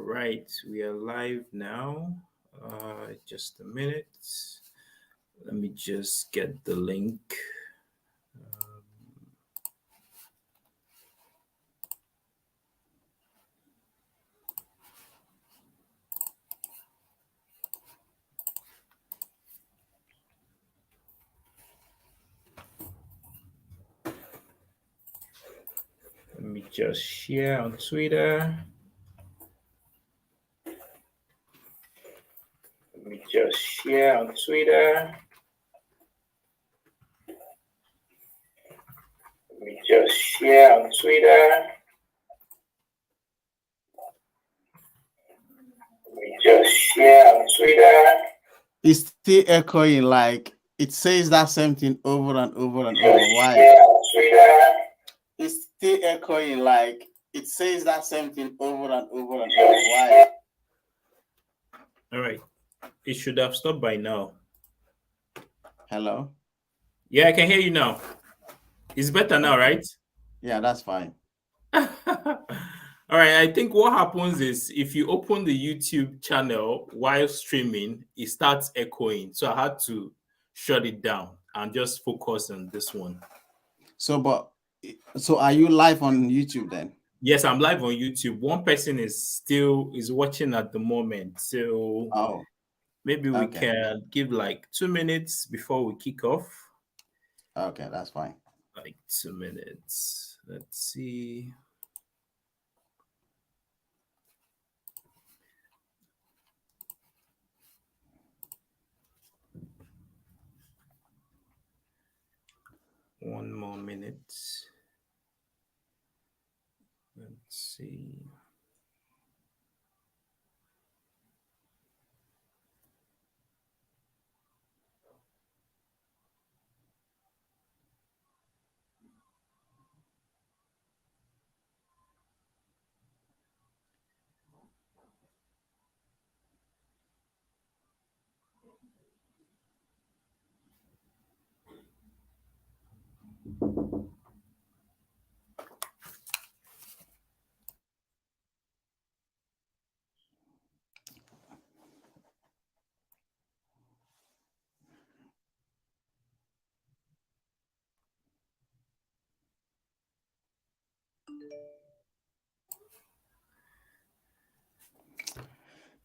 right, we are live now. Just a minute. Let me just get the link. Let me just share on Twitter. Let me just share on Twitter. Let me just share on Twitter. Let me just share on Twitter. It's still echoing, like it says that same thing over and over and over. Why? It's still echoing, like it says that same thing over and over and over. Why? All right. It should have stopped by now. Hello? Yeah, I can hear you now. It's better now, right? Yeah, that's fine. All right, I think what happens is if you open the YouTube channel while streaming, it starts echoing. So I had to shut it down and just focus on this one. So are you live on YouTube then? Yes, I'm live on YouTube. One person is watching at the moment. So maybe we can give like 2 minutes before we kick off. Okay, that's fine. Like 2 minutes. Let's see. One more minute. Let's see.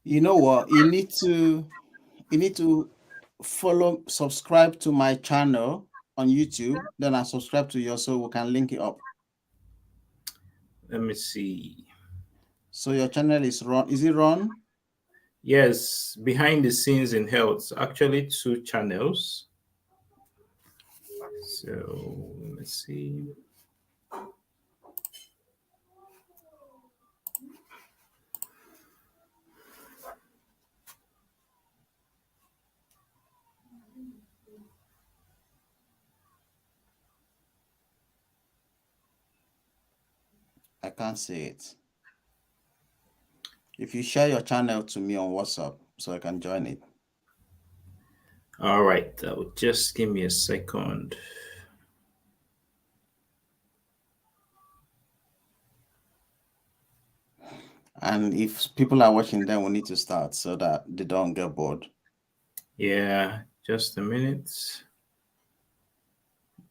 You know what? You need to subscribe to my channel on YouTube. Then I subscribe to yours so we can link it up. Let me see. So your channel is Ron. Is it Ron? Yes, behind the scenes in health. Actually, 2 channels. So let's see. I can't see it. If you share your channel to me on WhatsApp so I can join it. All right, just give me a second. And if people are watching, then we need to start so that they don't get bored. Yeah, just a minute.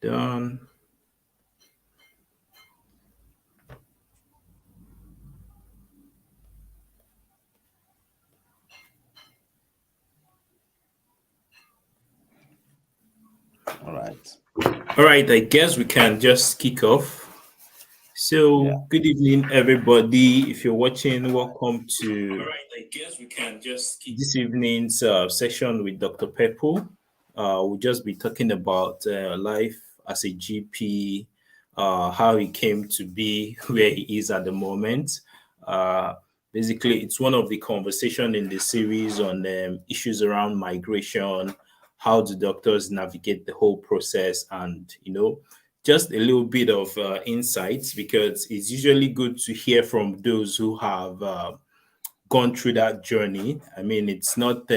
Done. All right. All right, I guess we can just kick off. So, Good evening, everybody. If you're watching, welcome to All right, I guess we can just keep this evening's session with Dr. Pepple. We'll just be talking about life as a GP, how he came to be where he is at the moment. Basically, it's one of the conversation in the series on issues around migration, how do doctors navigate the whole process, and just a little bit of insights, because it's usually good to hear from those who have gone through that journey. I mean, it's not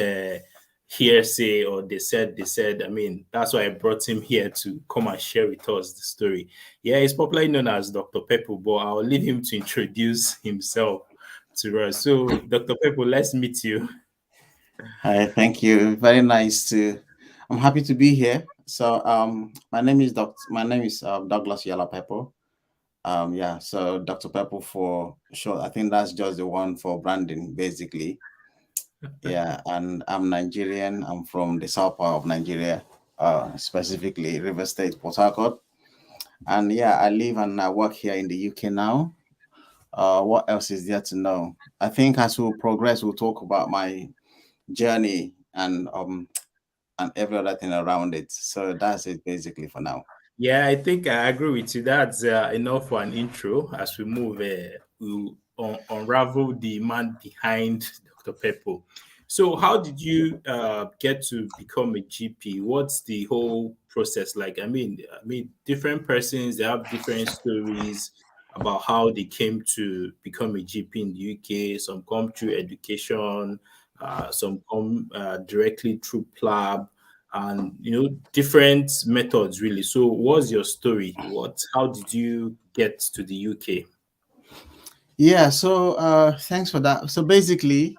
hearsay or they said. I mean, that's why I brought him here to come and share with us the story. Yeah, he's popularly known as Dr. Pepple, but I'll leave him to introduce himself to us. So, Dr. Pepple, let's meet you. Hi, thank you. Very nice to. I'm happy to be here. So, my name is Douglas-Iyalla Pepple. Yeah. So Dr. Pepple for short. I think that's just the one for branding, basically. Yeah, and I'm Nigerian. I'm from the south part of Nigeria, specifically River State, Port Harcourt. And yeah, I live and I work here in the UK now. What else is there to know? I think as we progress, we'll talk about my journey and every other thing around it. So that's it basically for now. Yeah, I think I agree with you. That's enough for an intro. As we move, we'll unravel the man behind Dr. Pepple. So, how did you get to become a GP? What's the whole process like? I mean, different persons they have different stories about how they came to become a GP in the UK. Some come through education, some come directly through PLAB, and different methods really. So what's your story? How did you get to the UK? Yeah, so thanks for that. So basically,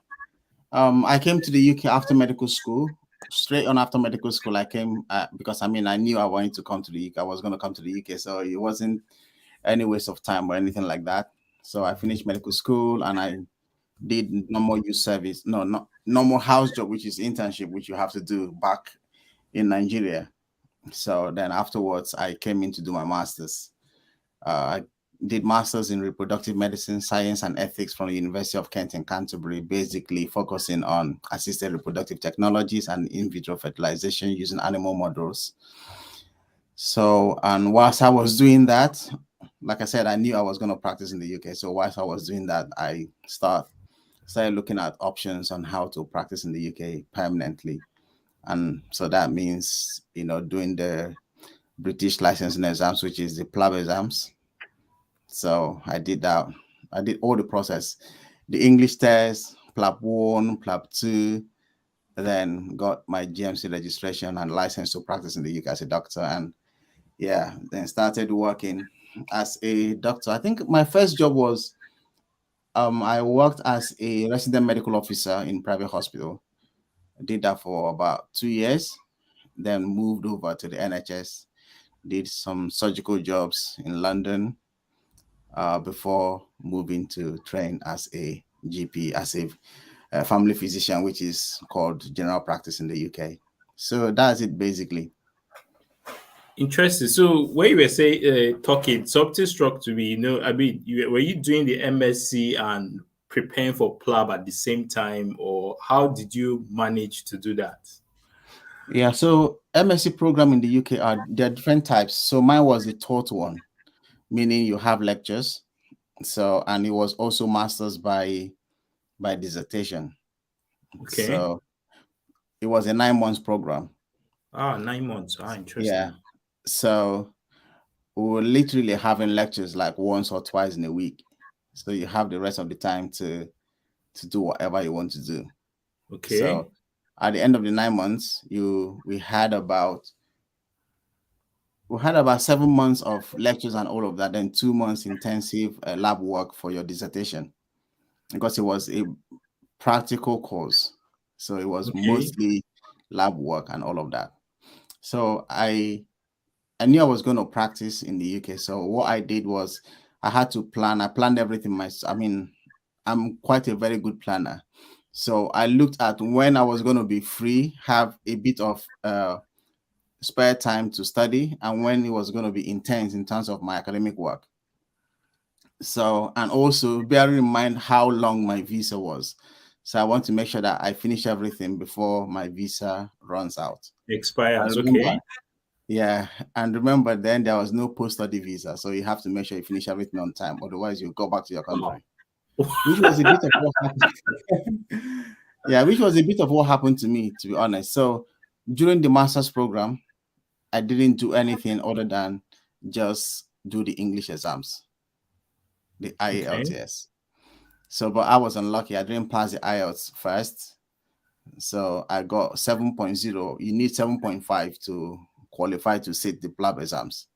I came to the UK after medical school. Straight on after medical school, I came because I knew I wanted to come to the UK. I was going to come to the UK, so it wasn't any waste of time or anything like that. So I finished medical school and I did normal youth service, no, not normal house job, which is internship, which you have to do back in Nigeria. So then afterwards, I came in to do my master's. I did master's in reproductive medicine, science, and ethics from the University of Kent in Canterbury, basically focusing on assisted reproductive technologies and in vitro fertilization using animal models. So, and whilst I was doing that, like I said, I knew I was going to practice in the UK. So whilst I was doing that, I started looking at options on how to practice in the UK permanently. And so that means, doing the British licensing exams, which is the PLAB exams. So I did that. I did all the process, the English test, PLAB 1, PLAB 2, then got my GMC registration and license to practice in the UK as a doctor. And yeah, then started working as a doctor. I think my first job was I worked as a resident medical officer in private hospital. I did that for about 2 years, then moved over to the NHS, did some surgical jobs in London before moving to train as a GP, as a family physician, which is called general practice in the UK. So that's it basically. Interesting. So when you were talking, something struck to me. Were you doing the MSc and preparing for PLAB at the same time, or how did you manage to do that? Yeah, so MSc program in the UK there are different types. So mine was the taught one, meaning you have lectures. So, and it was also masters by dissertation. Okay. So it was a 9 months program. 9 months. Interesting. Yeah. So we were literally having lectures like once or twice in a week. So you have the rest of the time to do whatever you want to do. Okay. So at the end of the 9 months, we had about 7 months of lectures and all of that, then 2 months intensive lab work for your dissertation, because it was a practical course. So it was mostly lab work and all of that. So I knew I was going to practice in the UK. So what I did was I had to plan. I planned everything myself. I'm quite a very good planner. So I looked at when I was going to be free, have a bit of spare time to study, and when it was going to be intense in terms of my academic work. So, and also bearing in mind how long my visa was. So I want to make sure that I finish everything before my visa runs out. Expires. Okay. Yeah. And remember, then there was no post-study visa. So you have to make sure you finish everything on time. Otherwise, you go back to your country. Which was a bit of what happened. Yeah, which was a bit of what happened to me, to be honest. So during the master's program, I didn't do anything other than just do the English exams, the IELTS. So, but I was unlucky. I didn't pass the IELTS first. So I got 7.0. You need 7.5 to qualify to sit the PLAB exams.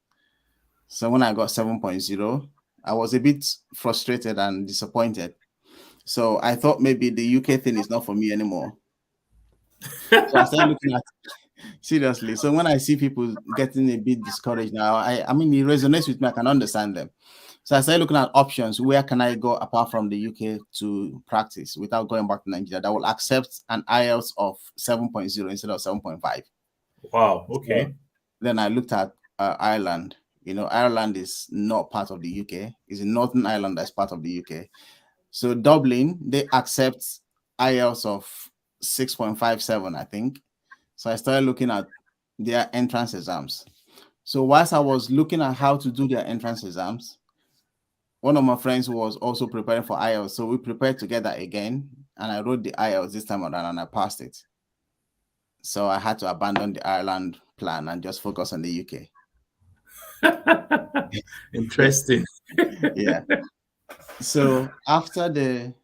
So when I got 7.0, I was a bit frustrated and disappointed. So I thought maybe the UK thing is not for me anymore. So I started looking at seriously. So when I see people getting a bit discouraged now, I mean, it resonates with me. I can understand them. So I started looking at options. Where can I go apart from the UK to practice without going back to Nigeria that will accept an IELTS of 7.0 instead of 7.5? Wow. So Okay. then I looked at Ireland. Ireland is not part of the UK. It's in Northern Ireland that's part of the UK. So Dublin, they accept IELTS of 6.57, I think. So I started looking at their entrance exams. So whilst I was looking at how to do their entrance exams, one of my friends was also preparing for IELTS. So we prepared together again, and I wrote the IELTS this time around and I passed it. So I had to abandon the Ireland plan and just focus on the UK. Interesting. Yeah. So after the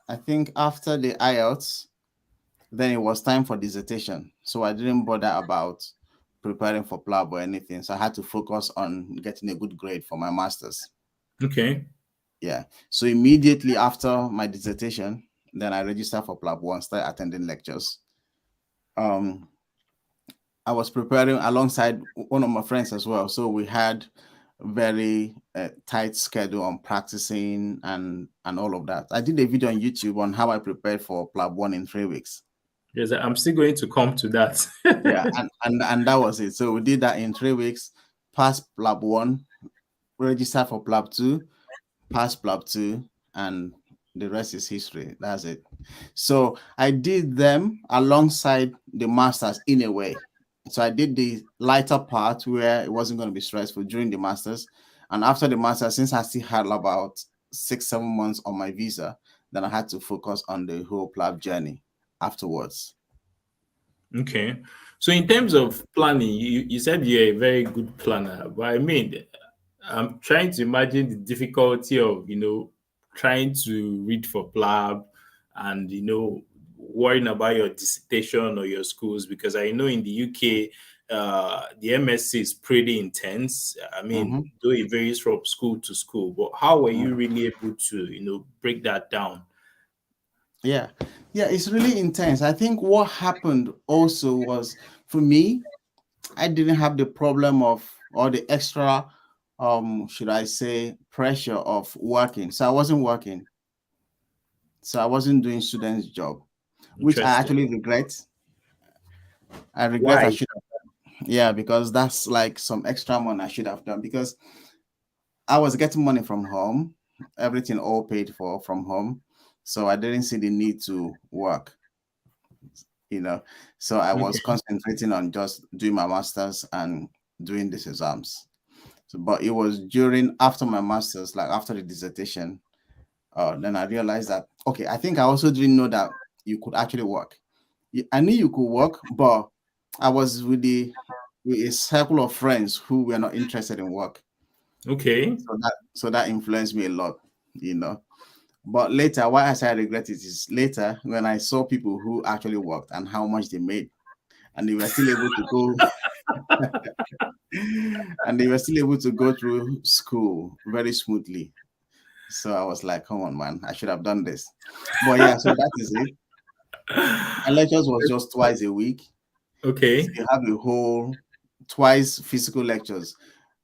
IELTS, then it was time for dissertation. So I didn't bother about preparing for PLAB or anything. So I had to focus on getting a good grade for my master's. Okay. Yeah. So immediately after my dissertation, then I registered for PLAB 1, started attending lectures. I was preparing alongside one of my friends as well. So we had very tight schedule on practicing and all of that. I did a video on YouTube on how I prepared for PLAB 1 in 3 weeks. Yes, I'm still going to come to that. Yeah, and that was it. So we did that in 3 weeks, passed PLAB 1, registered for PLAB 2, passed PLAB 2, and the rest is history. That's it. So I did them alongside the masters in a way. So I did the lighter part where it wasn't going to be stressful during the masters. And after the masters, since I still had about 6-7 months on my visa, then I had to focus on the whole PLAB journey afterwards. Okay. So in terms of planning, you said you're a very good planner, but I mean, I'm trying to imagine the difficulty of, trying to read for PLAB and, worrying about your dissertation or your schools, because I know in the UK, the MSc is pretty intense. I mean, though it varies from school to school, but how were you really able to, break that down? Yeah, it's really intense. I think what happened also was, for me, I didn't have the problem of, or the extra, should I say, pressure of working. So I wasn't working. So I wasn't doing student's job, which I Interesting. actually regret. I regret I Why? should have. Yeah, because that's like some extra money I should have done, because I was getting money from home, everything all paid for from home. So I didn't see the need to work. So I was Okay. concentrating on just doing my master's and doing these exams. So, but it was after my master's, like after the dissertation, then I realized that, okay, I think I also didn't know that you could actually work. I knew you could work, but I was with a circle of friends who were not interested in work. Okay. So that influenced me a lot. But later, why I say I regret it is later when I saw people who actually worked and how much they made, and they were still able to go and they were still able to go through school very smoothly. So I was like, come on, man, I should have done this. But yeah, so that is it. And lectures was just twice a week. Okay. So you have a whole twice physical lectures.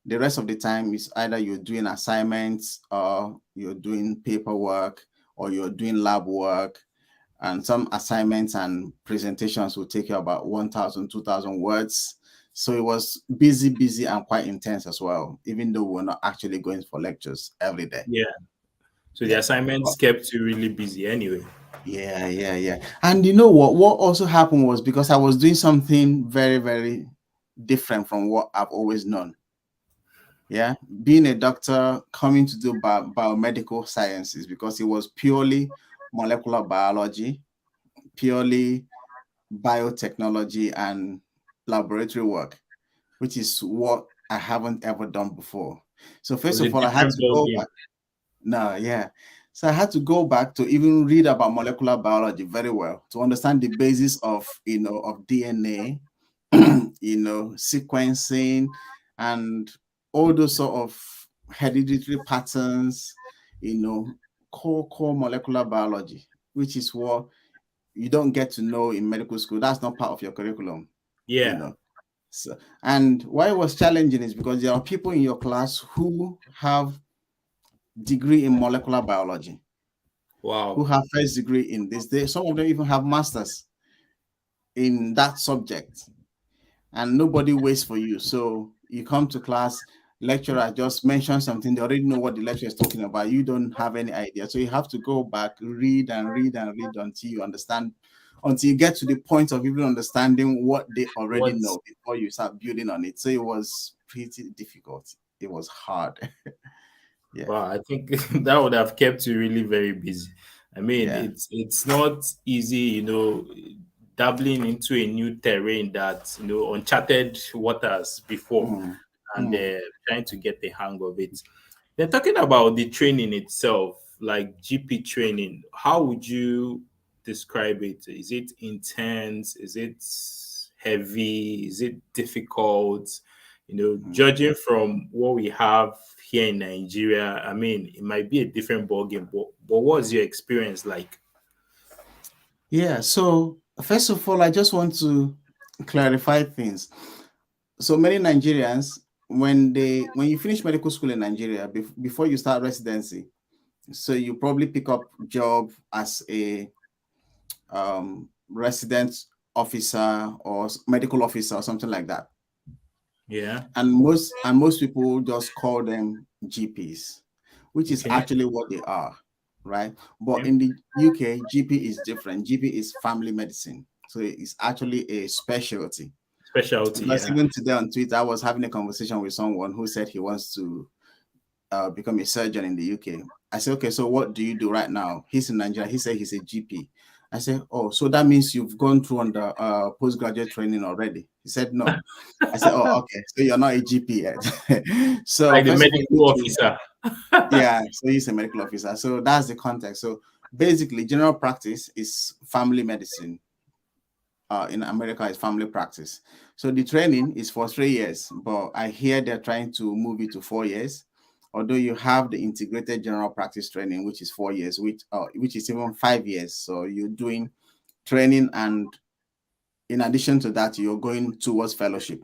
The rest of the time is either you're doing assignments or you're doing paperwork or you're doing lab work. And some assignments and presentations will take you about 1,000, 2,000 words. So it was busy and quite intense as well, even though we're not actually going for lectures every day. Yeah. So the assignments kept you really busy anyway. Yeah. And you know what? What also happened was, because I was doing something very, very different from what I've always known. Yeah, being a doctor, coming to do biomedical sciences, because it was purely molecular biology, purely biotechnology and laboratory work, which is what I haven't ever done before. So It first was a of all, I had different to ball go game. back. No, yeah. So I had to go back to even read about molecular biology very well to understand the basis of DNA, sequencing and all those sort of hereditary patterns, core molecular biology, which is what you don't get to know in medical school. That's not part of your curriculum, you know. So, and why it was challenging is because there are people in your class who have degree in molecular biology. Wow. Who have first degree in this. Some of them even have masters in that subject, and nobody waits for you. So you come to class, lecturer just mentioned something, they already know what the lecturer is talking about. You don't have any idea. So you have to go back, read and read and read until you understand, until you get to the point of even understanding what they already know before you start building on it. So it was pretty difficult. It was hard. Yeah. Wow, I think that would have kept you really very busy. I mean, Yeah. it's not easy, dabbling into a new terrain that, uncharted waters before, and trying to get the hang of it. Then talking about the training itself, like GP training, how would you describe it? Is it intense? Is it heavy? Is it difficult? Judging from what we have here in Nigeria, I mean, it might be a different ballgame, but what's your experience like? Yeah, so first of all, I just want to clarify things. So many Nigerians, when you finish medical school in Nigeria, before you start residency, so you probably pick up job as a resident officer or medical officer or something like that. Yeah. And most people just call them GPs, which is Okay. actually what they are, right? But Yeah. in the UK, GP is different. GP is family medicine. So it's actually a specialty. Specialty, Because yeah. even today on Twitter, I was having a conversation with someone who said he wants to become a surgeon in the UK. I said, okay, so what do you do right now? He's in Nigeria. He said he's a GP. I said, oh, so that means you've gone through under postgraduate training already. He said, no. I said, oh, okay, so you're not a GP yet. So Like the first of all, you medical need to, officer. yeah, so he's a medical officer. So that's the context. So basically, general practice is family medicine. In America, is family practice. So the training is for 3 years, but I hear they're trying to move it to 4 years. Although you have the integrated general practice training, which is 4 years, which is even 5 years. So you're doing training, and in addition to that, you're going towards fellowship.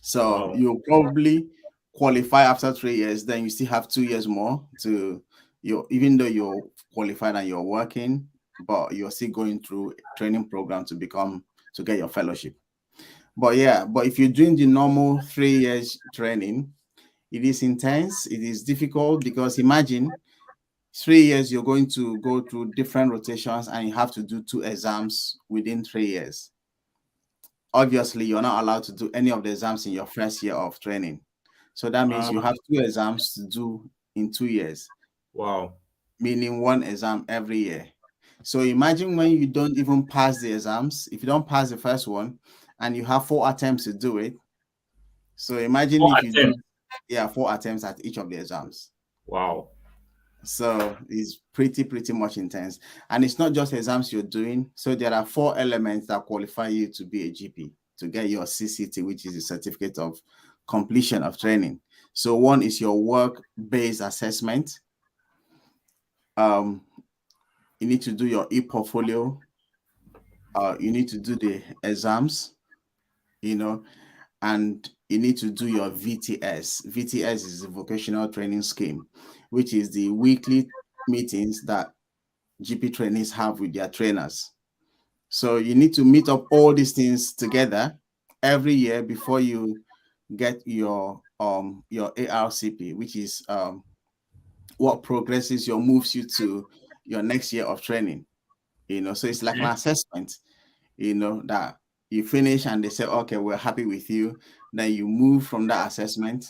So Wow. you'll probably qualify after 3 years. Then you still have 2 years more to you, even though you're qualified and you're working, but you're still going through training program to get your fellowship. But yeah, but if you're doing the normal 3 years training, it is intense. It is difficult because imagine 3 years you're going to go through different rotations and you have to do 2 exams within 3 years. Obviously, you're not allowed to do any of the exams in your first year of training. So that means you have 2 exams to do in 2 years. Wow. Meaning 1 exam every year. So imagine when you don't even pass the exams, if you don't pass the first one and you have 4 attempts to do it. So imagine 4 if you do, attempts. 4 attempts at each of the exams. Wow. So it's pretty much intense. And it's not just exams you're doing. So there are 4 elements that qualify you to be a GP, to get your CCT, which is a certificate of completion of training. So one is your work-based assessment. You need to do your e-portfolio. You need to do the exams, and you need to do your VTS. VTS is a vocational training scheme, which is the weekly meetings that GP trainees have with their trainers. So you need to meet up all these things together every year before you get your ARCP, which is what progresses moves you to your next year of training. So it's like an assessment, that you finish and they say, okay, we're happy with you. Then you move from that assessment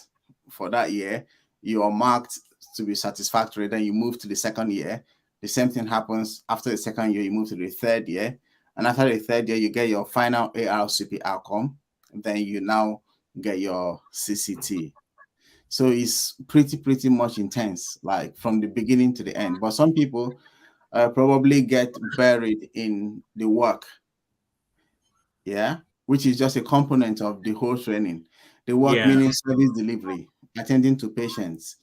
for that year. You are marked to be satisfactory. Then you move to the second year. The same thing happens after the second year. You move to the third year. And after the third year, you get your final ARCP outcome. Then you now get your CCT. So it's pretty much intense, like from the beginning to the end. But some people probably get buried in the work, which is just a component of the whole training. The work meaning service delivery, attending to patients,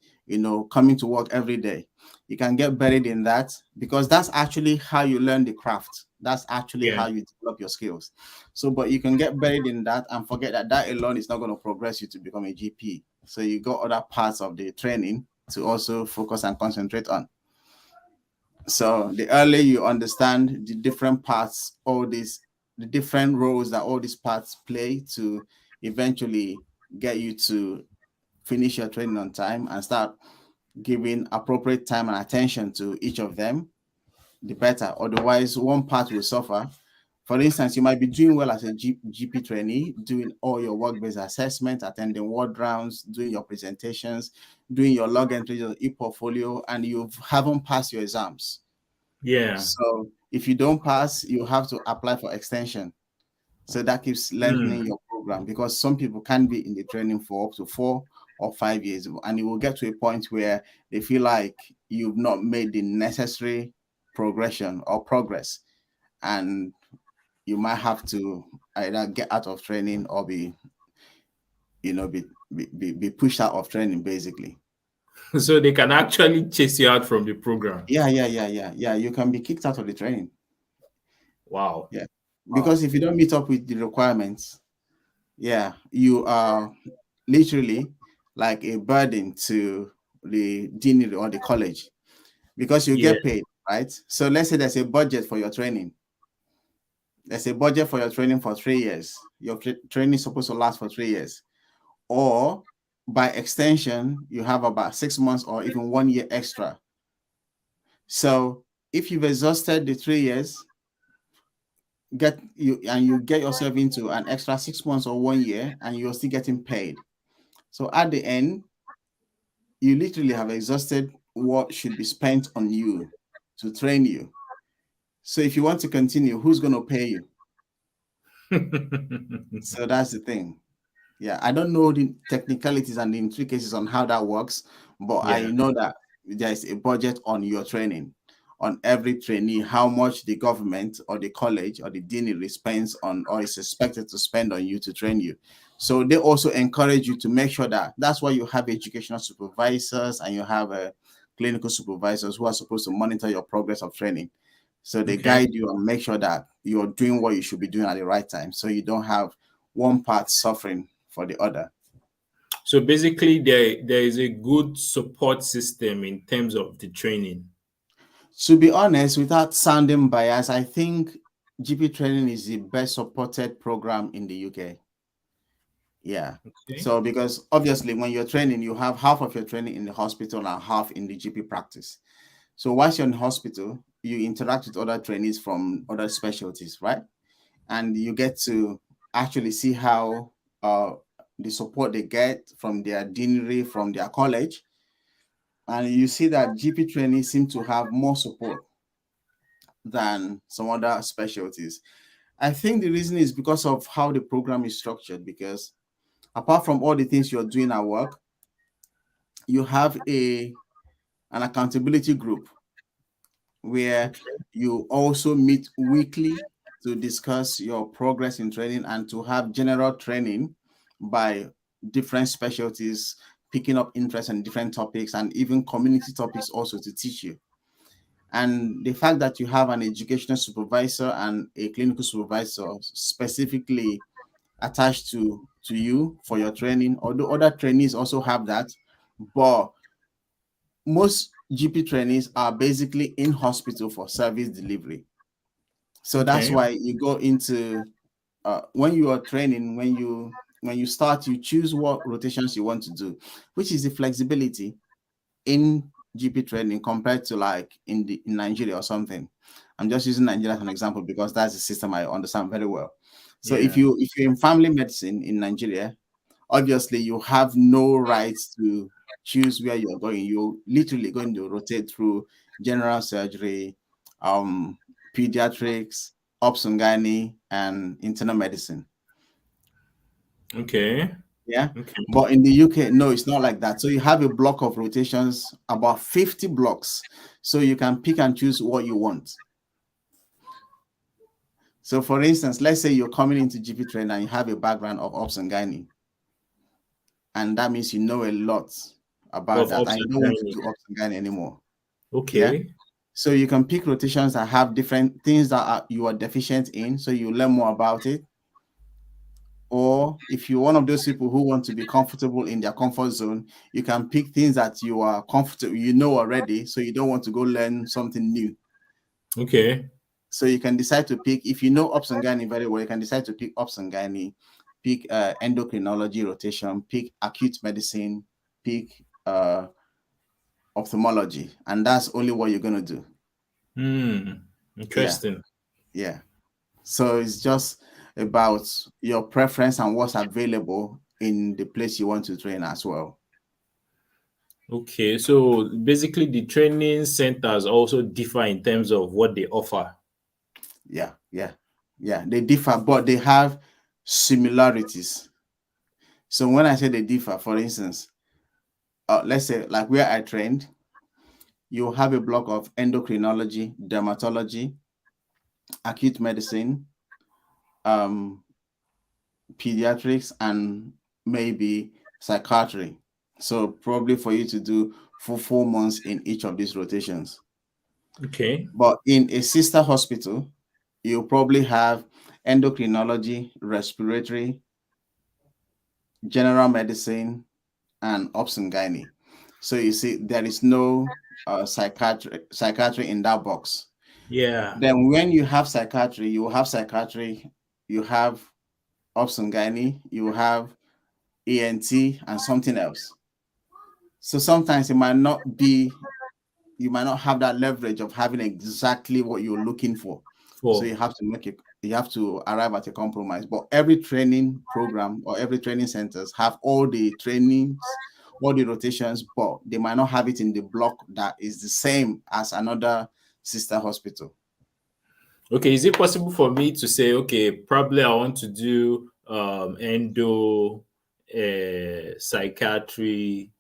coming to work every day. You can get buried in that because that's actually how you learn the craft. That's actually how you develop your skills. So, but you can get buried in that and forget that that alone is not going to progress you to become a GP. So you got other parts of the training to also focus and concentrate on. So the earlier you understand the different parts, the different roles that all these parts play to eventually get you to finish your training on time and start giving appropriate time and attention to each of them, the better. Otherwise, one part will suffer. For instance, you might be doing well as a GP trainee, doing all your work-based assessment, attending ward rounds, doing your presentations, doing your log entries, your e-portfolio, and you haven't passed your exams. Yeah. So if you don't pass, you have to apply for extension. So that keeps lengthening your program because some people can be in the training for up to 4 or 5 years, and it will get to a point where they feel like you've not made the necessary progression or progress, and you might have to either get out of training or be pushed out of training, basically. So they can actually chase you out from the program. Yeah. You can be kicked out of the training. Wow. Yeah, because if you don't meet up with the requirements, you are literally like a burden to the dean or the college because you get paid, right? So let's say there's a budget for your training. There's a budget for your training for 3 years. Your training is supposed to last for 3 years. Or by extension, you have about 6 months or even 1 year extra. So if you've exhausted the 3 years, you get yourself into an extra 6 months or 1 year, and you're still getting paid. So at the end, you literally have exhausted what should be spent on you to train you. So if you want to continue, who's going to pay you? So that's the thing. Yeah, I don't know the technicalities and the intricacies on how that works, but I know that there's a budget on your training, on every trainee, how much the government or the college or the deanery spends on or is expected to spend on you to train you. So they also encourage you to make sure that's why you have educational supervisors and you have clinical supervisors who are supposed to monitor your progress of training. So they guide you and make sure that you're doing what you should be doing at the right time, so you don't have one part suffering for the other. So basically, there is a good support system in terms of the training. To be honest, without sounding biased, I think GP training is the best supported program in the UK. Yeah. Okay. So because obviously when you're training, you have half of your training in the hospital and half in the GP practice. So whilst you're in the hospital, you interact with other trainees from other specialties, right? And you get to actually see how the support they get from their deanery, from their college. And you see that GP trainees seem to have more support than some other specialties. I think the reason is because of how the program is structured, because apart from all the things you're doing at work, you have an accountability group where you also meet weekly to discuss your progress in training and to have general training by different specialties, picking up interest in different topics and even community topics also to teach you. And the fact that you have an educational supervisor and a clinical supervisor specifically attached to you for your training, although other trainees also have that, but most GP trainees are basically in hospital for service delivery. So that's why you go into when you are training, when you start, you choose what rotations you want to do, which is the flexibility in GP training compared to like in Nigeria or something. I'm just using Nigeria as an example because that's the system I understand very well. So if you're in family medicine in Nigeria, obviously you have no rights to choose where you're going. You're literally going to rotate through general surgery, pediatrics, obs and gynae, and internal medicine. Okay. Yeah. Okay. But in the UK, no, it's not like that. So you have a block of rotations, about 50 blocks. So you can pick and choose what you want. So for instance, let's say you're coming into GP training and you have a background of obs and gynae. And that means you know a lot about Of that, ops and you and don't want to gynae. do ops and gynae anymore. Yeah. Okay. So you can pick rotations that have different things that you are deficient in, so you learn more about it. Or if you're one of those people who want to be comfortable in their comfort zone, you can pick things that you are comfortable, you know already, so you don't want to go learn something new. Okay. So you can decide to pick, if you know ops and gynae very well, you can decide to pick ops and gynae, pick endocrinology rotation, pick acute medicine, pick ophthalmology, and that's only what you're going to do. Interesting. Yeah. So it's just about your preference and what's available in the place you want to train as well. Okay, so basically the training centers also differ in terms of what they offer. Yeah. They differ, but they have similarities. So when I say they differ, for instance, let's say like where I trained, you have a block of endocrinology, dermatology, acute medicine, pediatrics, and maybe psychiatry. So probably for you to do for 4 months in each of these rotations. Okay. But in a sister hospital, you probably have endocrinology, respiratory, general medicine, and ops and gynae. So you see, there is no psychiatry in that box. Yeah. Then when you have psychiatry, you have psychiatry, you have ops and gynae, you have ENT, and something else. So sometimes it might not be, you might not have that leverage of having exactly what you're looking for. So you have to you have to arrive at a compromise. But every training program or every training centers have all the trainings, all the rotations, but they might not have it in the block that is the same as another sister hospital. Okay, is it possible for me to say, okay, probably I want to do endo, psychiatry,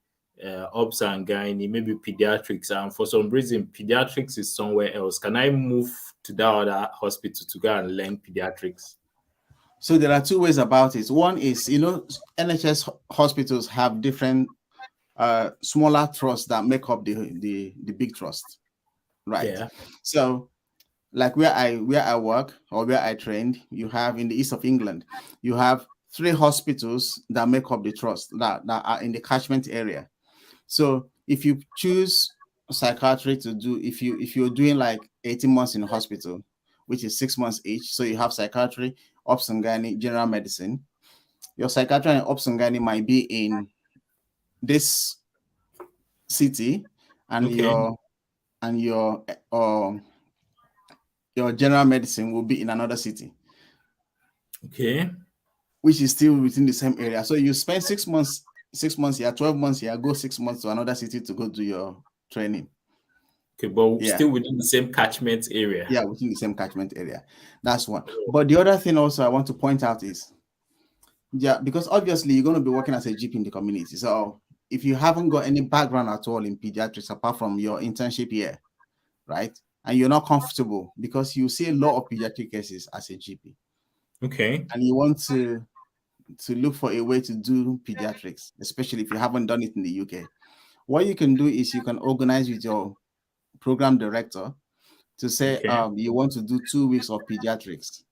ops and gynae, maybe pediatrics, and for some reason pediatrics is somewhere else. Can I move to that other hospital to go and learn pediatrics? So there are two ways about it. One is, NHS hospitals have different smaller trusts that make up the big trust, right? Yeah. So like where I work or where I trained, you have in the east of England, you have 3 hospitals that make up the trust that are in the catchment area. So if you choose psychiatry to do, if you're doing like 18 months in a hospital, which is 6 months each, so you have psychiatry, ops and gynae, general medicine. Your psychiatry and ops and gynae might be in this city, and Okay. your general medicine will be in another city, Okay. which is still within the same area. So you spend 6 months here, 12 months here, go 6 months to another city to go do your training. Okay, but Yeah. still within the same catchment area. Yeah, within the same catchment area. That's one. But the other thing also I want to point out is, because obviously you're going to be working as a GP in the community. So if you haven't got any background at all in pediatrics apart from your internship here, right? And you're not comfortable because you see a lot of pediatric cases as a GP. Okay. And you want to look for a way to do pediatrics, especially if you haven't done it in the UK. What you can do is you can organize with your program director to say you want to do 2 weeks of pediatrics.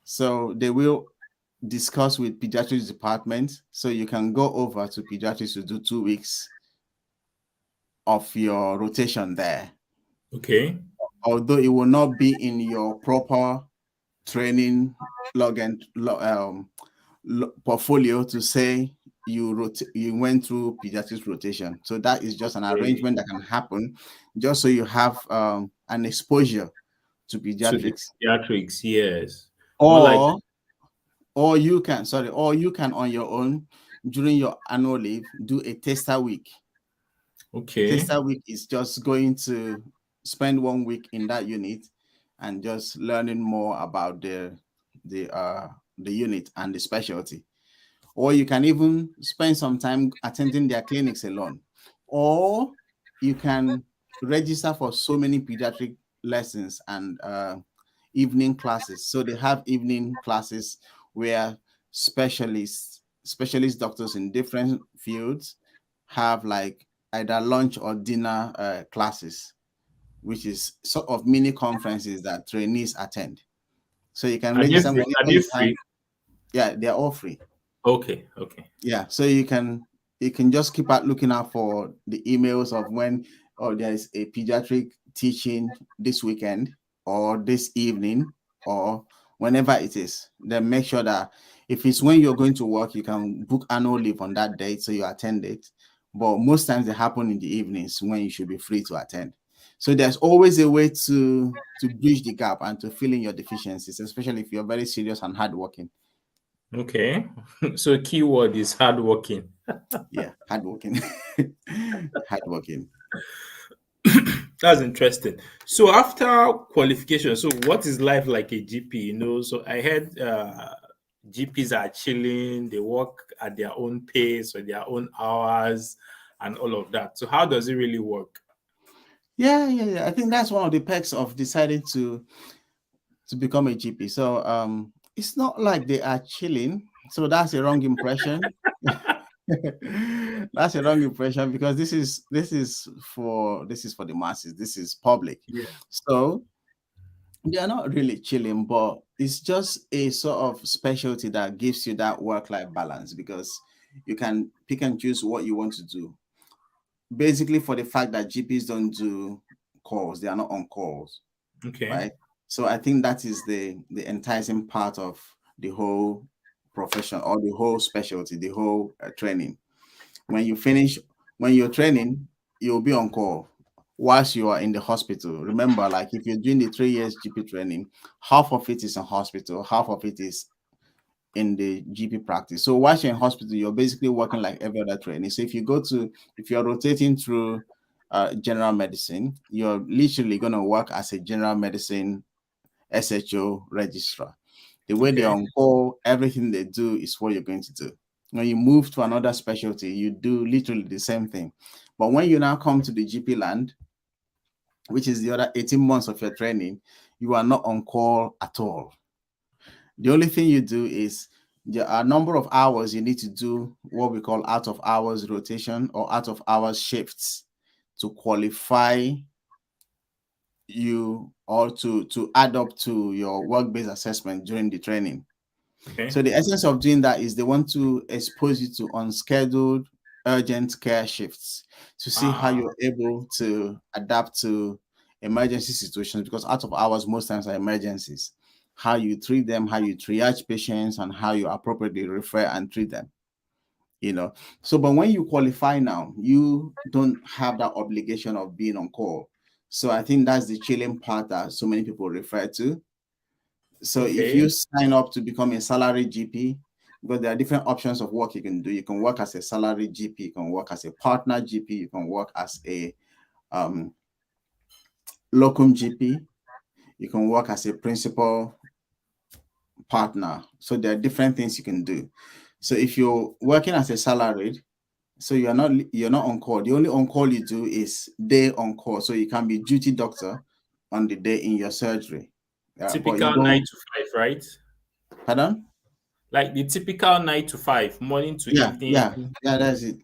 So they will discuss with pediatrics department. So you can go over to pediatrics to do 2 weeks of your rotation there. Okay. Although it will not be in your proper training portfolio to say you went through pediatrics rotation. So that is just an arrangement that can happen just so you have an exposure to pediatrics. Pediatrics, yes. Or you can on your own during your annual leave do a tester week. Okay. Tester week is just going to spend 1 week in that unit and just learning more about the unit and the specialty. Or you can even spend some time attending their clinics alone. Or you can register for so many pediatric lessons and evening classes. So they have evening classes where specialist doctors in different fields have like either lunch or dinner classes, which is sort of mini conferences that trainees attend. So you can Are they register free? whenever Are they you can. free? Yeah, they're all free. Okay. Okay. Yeah, so you can just keep out looking out for the emails of when there is a pediatric teaching this weekend or this evening or whenever it is. Then make sure that if it's when you're going to work, you can book annual leave on that date so you attend it. But most times they happen in the evenings when you should be free to attend. So there's always a way to bridge the gap and to fill in your deficiencies, especially if you're very serious and hardworking. Okay. So keyword is hardworking. Yeah, hardworking. Hardworking. That's interesting. So after qualification, so what is life like a GP? So I heard GPs are chilling, they work at their own pace or their own hours and all of that. So how does it really work? Yeah. I think that's one of the perks of deciding to become a GP. So it's not like they are chilling. So that's a wrong impression. That's a wrong impression because this is for the masses. This is public. Yeah. So they are not really chilling, but it's just a sort of specialty that gives you that work-life balance because you can pick and choose what you want to do. Basically, for the fact that GPs don't do calls, they are not on calls, Okay. right? So I think that is the enticing part of the whole profession or the whole specialty, the whole training. When you finish, when you're training, you'll be on call whilst you are in the hospital. Remember, like if you're doing the 3 years GP training, half of it is in hospital, half of it is in the GP practice. So whilst you're in hospital, you're basically working like every other trainee. So if you're rotating through general medicine, you're literally going to work as a general medicine SHO registrar. The way they're Okay. on call, everything they do is what you're going to do. When you move to another specialty, you do literally the same thing. But when you now come to the GP land, which is the other 18 months of your training, you are not on call at all. The only thing you do is there are a number of hours you need to do what we call out of hours rotation or out of hours shifts to qualify you or to add up to your work-based assessment during the training. Okay. So the essence of doing that is they want to expose you to unscheduled urgent care shifts to see how you're able to adapt to emergency situations, because out of hours most times are emergencies. How you treat them, how you triage patients, and how you appropriately refer and treat them. So but when you qualify now, you don't have that obligation of being on call. So I think that's the chilling part that so many people refer to. So if Okay. you sign up to become a salary GP, because there are different options of work you can do. You can work as a salary GP, you can work as a partner GP, you can work as a locum GP, you can work as a principal partner. So there are different things you can do. So if you're working as a salaried, so you're not on call. The only on call you do is day on call. So you can be duty doctor on the day in your surgery. But you Typical nine don't. to five, right? Pardon? Like the typical 9 to 5, morning to evening. Yeah. That's it.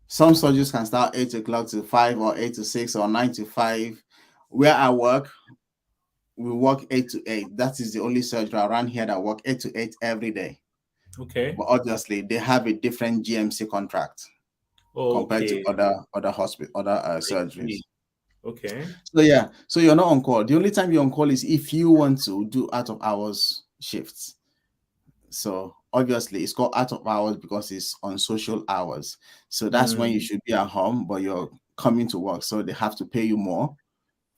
Some surgeries can start 8 o'clock to 5 or 8 to 6 or 9 to 5. Where I work, we work 8 to 8. That is the only surgery around here that work 8 to 8 every day. Okay. But obviously, they have a different GMC contract compared to Okay. other hospital, other surgeries. Okay. So yeah, so you're not on call. The only time you're on call is if you want to do out of hours shifts. So obviously it's called out of hours because it's on social hours. So that's when you should be at home, but you're coming to work. So they have to pay you more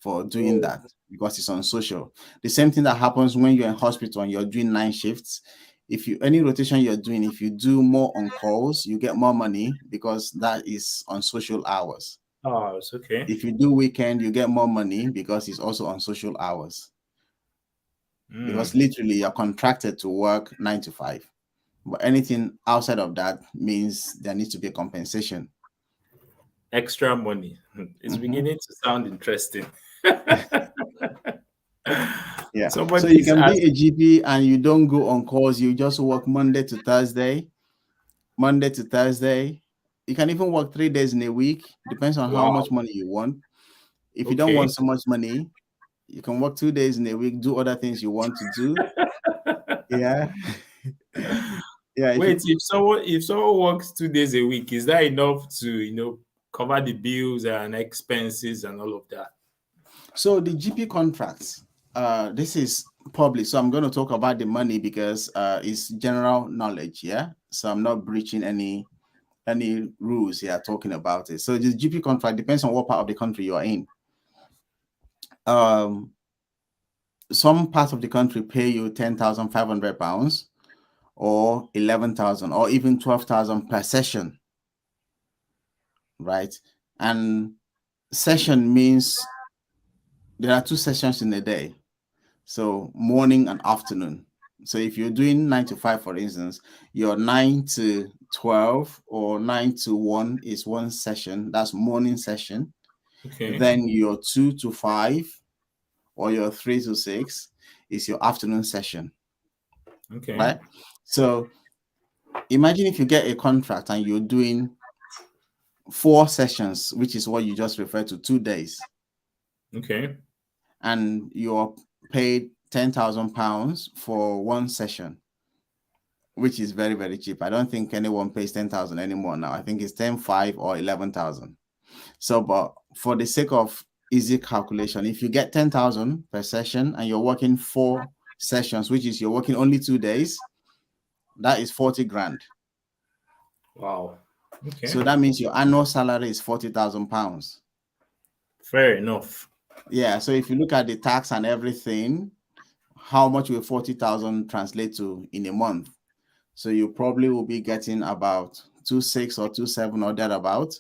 for doing that because it's on social. The same thing that happens when you're in hospital and you're doing 9 shifts. If you any rotation you're doing, if you do more on calls, you get more money because that is on social hours. Oh, it's okay. If you do weekend, you get more money because it's also on social hours. Because literally you're contracted to work 9 to 5. But anything outside of that means there needs to be a compensation. Extra money. It's beginning to sound interesting. Yeah. Somebody So you is can be asking, a GP and you don't go on calls. You just work Monday to Thursday, You can even work 3 days in a week. Depends on how Wow. much money you want. If you don't want so much money, you can work 2 days in a week, do other things you want to do. Yeah. Yeah. Wait, if someone works 2 days a week, is that enough to cover the bills and expenses and all of that? So the GP contracts, this is public. So I'm going to talk about the money because it's general knowledge. Yeah. So I'm not breaching any rules here talking about it. So the GP contract depends on what part of the country you are in. Some parts of the country pay you £10,500 or 11,000 or even 12,000 per session, right? And session means there are 2 sessions in a day, so morning and afternoon. So if you're doing 9 to 5, for instance, your 9 to 12 or 9 to 1 is one session. That's morning session. Okay. Then your 2 to 5 or your 3 to 6 is your afternoon session. Okay. Right? So imagine if you get a contract and you're doing 4 sessions, which is what you just referred to, 2 days. Okay. And you're paid £10,000 for one session, which is very, very cheap. I don't think anyone pays 10,000 anymore now. I think it's 10,500 or 11,000. So, but for the sake of easy calculation, if you get 10,000 per session and you're working 4 sessions, which is you're working only 2 days, that is 40 grand. Wow. Okay. So that means your annual salary is £40,000. Fair enough. Yeah. So if you look at the tax and everything, how much will 40,000 translate to in a month? So you probably will be getting about 2.6 or 2.7 or thereabout.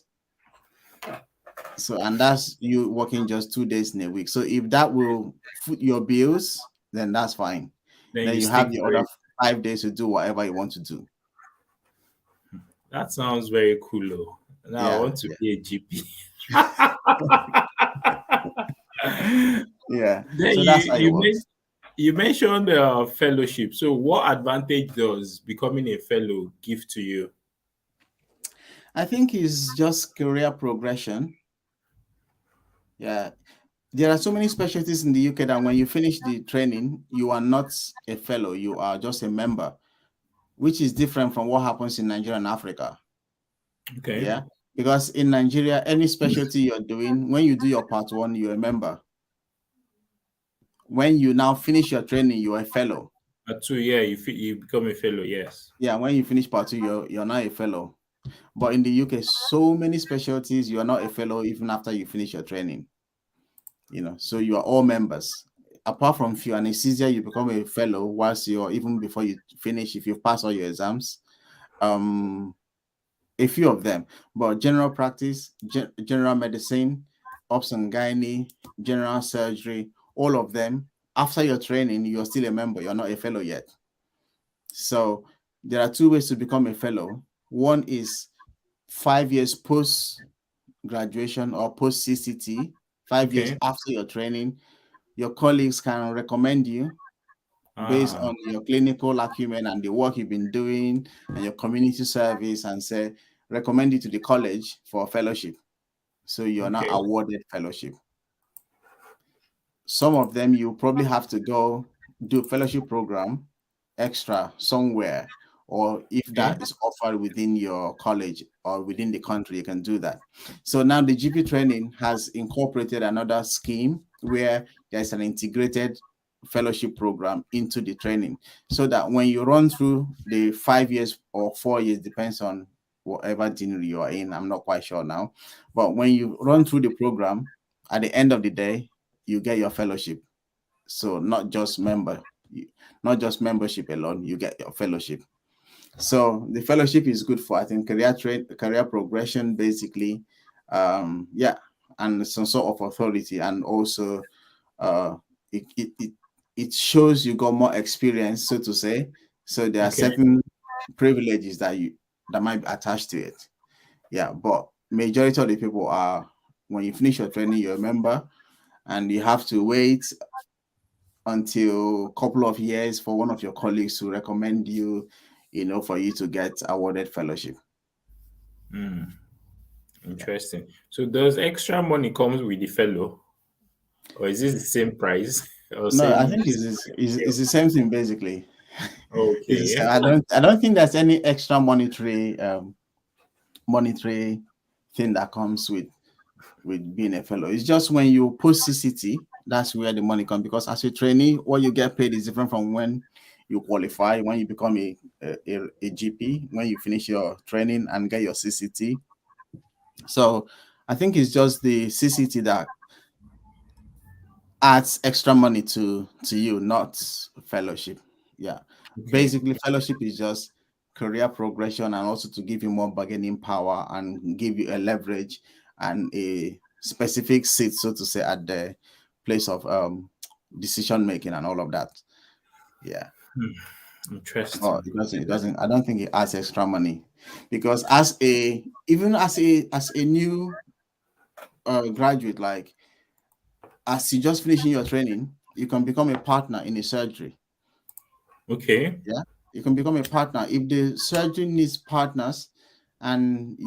So, and that's you working just 2 days in a week. So if that will foot your bills, then that's fine. Then you have the other 5 days to do whatever you want to do. That sounds very cool, though. Now I want to be a GP. Yeah. Then so that's how it works. You mentioned fellowship. So what advantage does becoming a fellow give to you? I think it's just career progression. Yeah. There are so many specialties in the UK that when you finish the training, you are not a fellow, you are just a member, which is different from what happens in Nigeria and Africa. Okay. Yeah. Because in Nigeria, any specialty you're doing, when you do your part 1, you're a member. When you now finish your training, you're a fellow. Part 2, yeah, you become a fellow, yes. Yeah, when you finish part 2, you're not a fellow. But in the UK, so many specialties, you're not a fellow even after you finish your training. So you are all members. Apart from few anesthesia, you become a fellow whilst you're even before you finish, if you pass all your exams. A few of them, but general practice, general medicine, obs and gynae, general surgery, all of them, after your training, you're still a member. You're not a fellow yet. So there are 2 ways to become a fellow. One is 5 years post graduation or post CCT, 5 years after your training. Your colleagues can recommend you based on your clinical acumen and the work you've been doing and your community service, and say recommend you to the college for a fellowship. So you're now awarded fellowship. Some of them you probably have to go do fellowship program extra somewhere, or if that is offered within your college or within the country, you can do that. So now the GP training has incorporated another scheme where there's an integrated fellowship program into the training, so that when you run through the 5 years or 4 years, depends on whatever deanery you are in, I'm not quite sure now, but when you run through the program, at the end of the day, you get your fellowship. So not just membership alone, you get your fellowship. So the fellowship is good for, I think, career progression, basically. And some sort of authority, and also it shows you got more experience, so to say. So there are certain privileges that might be attached to it. Yeah, but majority of the people are, when you finish your training, you're a member, and you have to wait until a couple of years for one of your colleagues to recommend you, for you to get awarded fellowship. Interesting. So does extra money comes with the fellow, or is this the same price or No, I same? think it's the same thing basically. It's the same. Okay. I don't think there's any extra monetary thing that comes with being a fellow. It's just when you post CCT, that's where the money comes, because as a trainee, what you get paid is different from when you qualify, when you become a GP, when you finish your training and get your CCT. So I think it's just the CCT that adds extra money to you, not fellowship. Yeah. Okay. Basically, fellowship is just career progression and also to give you more bargaining power and give you a leverage and a specific seat, so to say, at the place of decision making and all of that. Yeah. Oh, Interesting. it doesn't, I don't think it adds extra money, because even as a new graduate, like as you just finishing your training, you can become a partner in a surgery. Okay. Yeah, you can become a partner if the surgery needs partners, and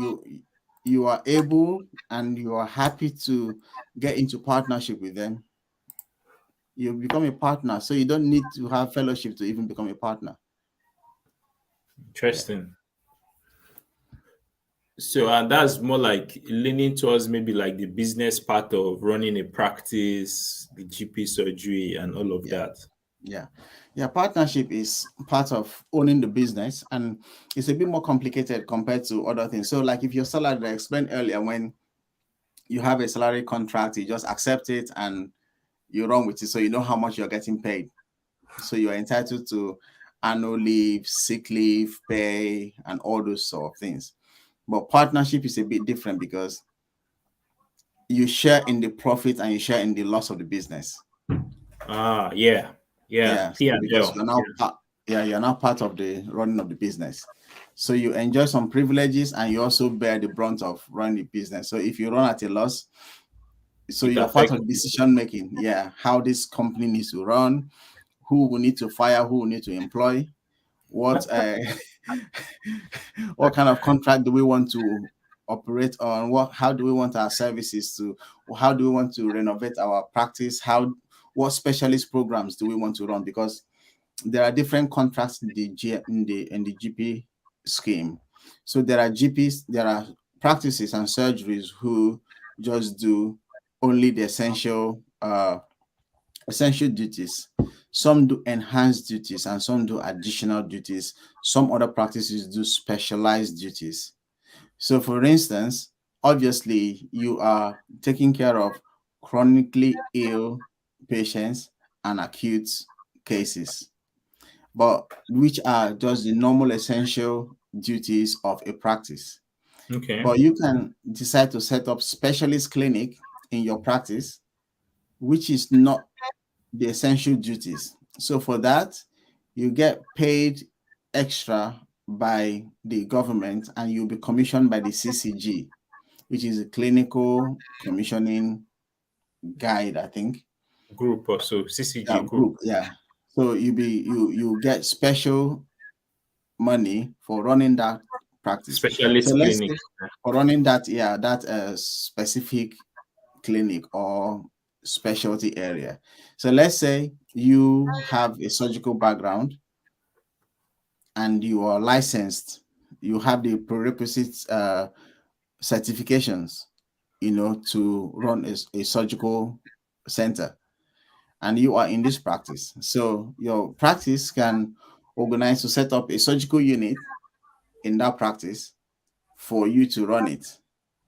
you are able and you are happy to get into partnership with them. You become a partner, so you don't need to have fellowship to even become a partner. Yeah. Interesting. So that's more like leaning towards maybe like the business part of running a practice, the GP surgery, and all of Yeah. that. Yeah. Yeah. Partnership is part of owning the business, and it's a bit more complicated compared to other things. So, like if your salary, I explained earlier, when you have a salary contract, you just accept it and you run with it. So you know how much you're getting paid. So you're entitled to annual leave, sick leave, pay, and all those sort of things. But partnership is a bit different because you share in the profit and you share in the loss of the business. Ah, yeah. Yeah. Yeah, so because P&L. you're now you're now part of the running of the business. So you enjoy some privileges and you also bear the brunt of running the business. So if you run at a loss, so It you're part affects of decision making. Yeah, how this company needs to run, who will need to fire, who will need to employ, what what kind of contract do we want to operate on, how do we want our services to, how do we want to renovate our practice, what specialist programs do we want to run, because there are different contracts in the GP scheme. So there are GPs, there are practices and surgeries who just do only the essential duties. Some do enhanced duties and some do additional duties. Some other practices do specialized duties. So, for instance, obviously, you are taking care of chronically ill patients and acute cases, but which are just the normal essential duties of a practice. Okay. But you can decide to set up specialist clinic in your practice, which is not the essential duties. So for that, you get paid extra by the government and you'll be commissioned by the CCG, which is a clinical commissioning guide, I think. Group or so. Yeah, CCG group. group, yeah. So you get special money for running that practice. So Specialist let's clinic. say for running that, yeah, that specific clinic or specialty area. So let's say you have a surgical background and you are licensed, you have the prerequisite certifications, to run a surgical center, and you are in this practice. So your practice can organize to set up a surgical unit in that practice for you to run it,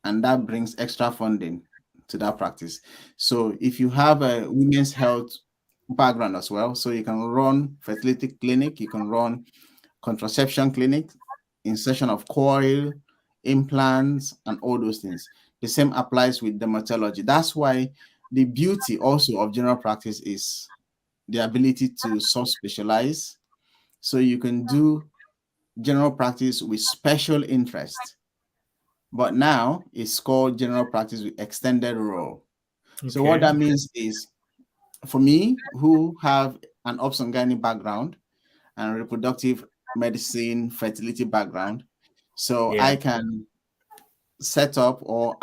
and that brings extra funding to that practice. So if you have a women's health background as well, so you can run fertility clinic, you can run contraception clinic, insertion of coil, implants, and all those things. The same applies with dermatology. That's why the beauty also of general practice is the ability to sub-specialize. So you can do general practice with special interest, but now it's called general practice with extended role. So what Okay. that means is, for me, who have an obs and gynae background and reproductive medicine, fertility background, so Yeah. I can set up or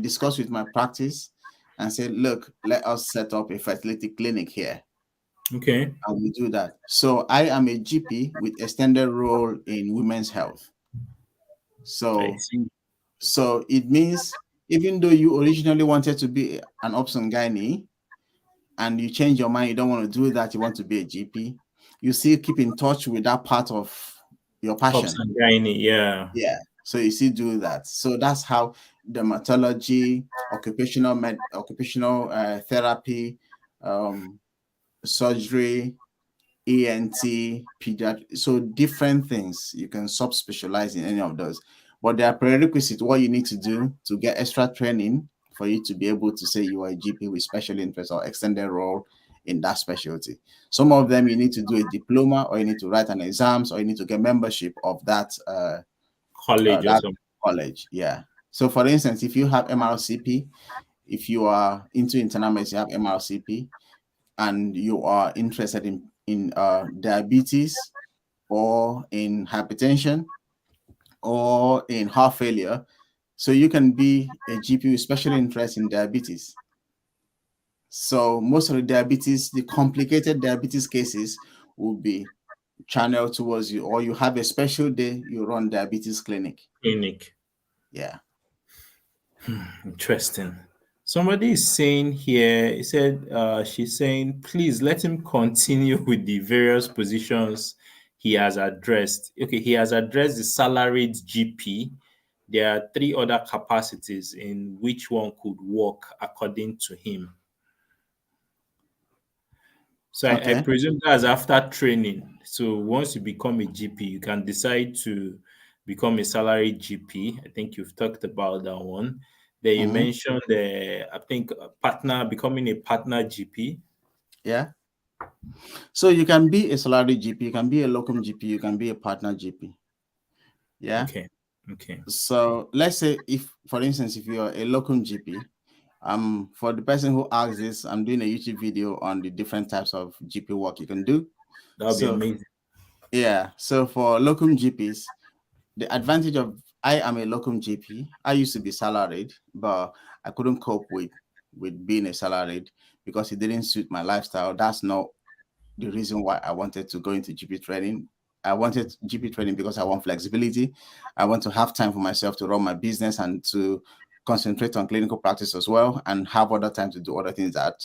discuss with my practice and say, look, let us set up a fertility clinic here. Okay. And we do that. So I am a GP with extended role in women's health. I So, see. so it means even though you originally wanted to be an obs and gynae and you change your mind, you don't want to do that, you want to be a GP, you still keep in touch with that part of your Pops passion. and gynae, yeah. Yeah. So you still do that. So that's how dermatology, occupational therapy, surgery, ENT, pediatrics, so different things. You can sub-specialize in any of those. But there are prerequisites, what you need to do to get extra training for you to be able to say you are a GP with special interest or extended role in that specialty. Some of them you need to do a diploma, or you need to write an exams, or you need to get membership of that College or that something. college. Yeah. So for instance, if you have MRCP, if you are into internal medicine, you have MRCP, and you are interested in diabetes or in hypertension or in heart failure, so you can be a GP with special interest in diabetes. So most of the complicated diabetes cases will be channeled towards you, or you have a special day you run diabetes clinic. Clinic. Yeah. Interesting. Somebody is saying here, he said, she's saying, please let him continue with the various positions he has addressed. Okay, he has addressed the salaried GP. There are three other capacities in which one could work according to him. So I Okay. presume that's after training. So once you become a GP, you can decide to become a salaried GP. I think you've talked about that one. Then you Mhm. mentioned I think becoming a partner GP. Yeah. So you can be a salary GP, you can be a locum GP, you can be a partner GP. Yeah. Okay. Okay. So let's say for instance, if you're a locum GP, for the person who asks this, I'm doing a YouTube video on the different types of GP work you can do. That would be So amazing. yeah, so for locum GPs, the advantage of I am a locum GP. I used to be salaried, but I couldn't cope with being a salaried because it didn't suit my lifestyle. That's not the reason why I wanted to go into GP training. I wanted GP training because I want flexibility. I want to have time for myself to run my business and to concentrate on clinical practice as well, and have other time to do other things that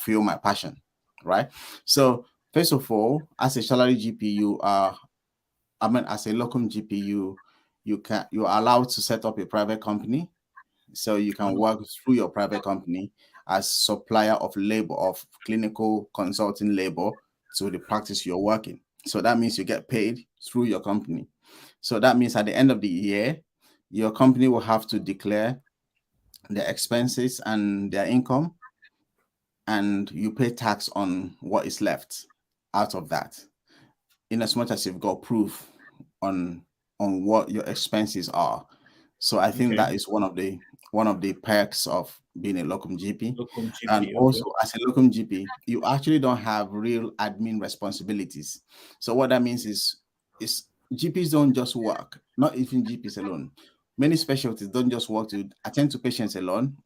fuel my passion, right? So first of all, as a salary GP, as a locum GP, you're allowed to set up a private company, so you can work through your private company as supplier of labor, of clinical consulting labor to the practice you're working. So that means you get paid through your company. So that means at the end of the year, your company will have to declare their expenses and their income, and you pay tax on what is left out of that, in as much as you've got proof on what your expenses are. So I think Okay. that is one of the perks of being a locum GP. Locum And GP. Okay. also, as a locum GP, you actually don't have real admin responsibilities. So what that means is GPs don't just work, not even GPs alone. Many specialties don't just work to attend to patients alone.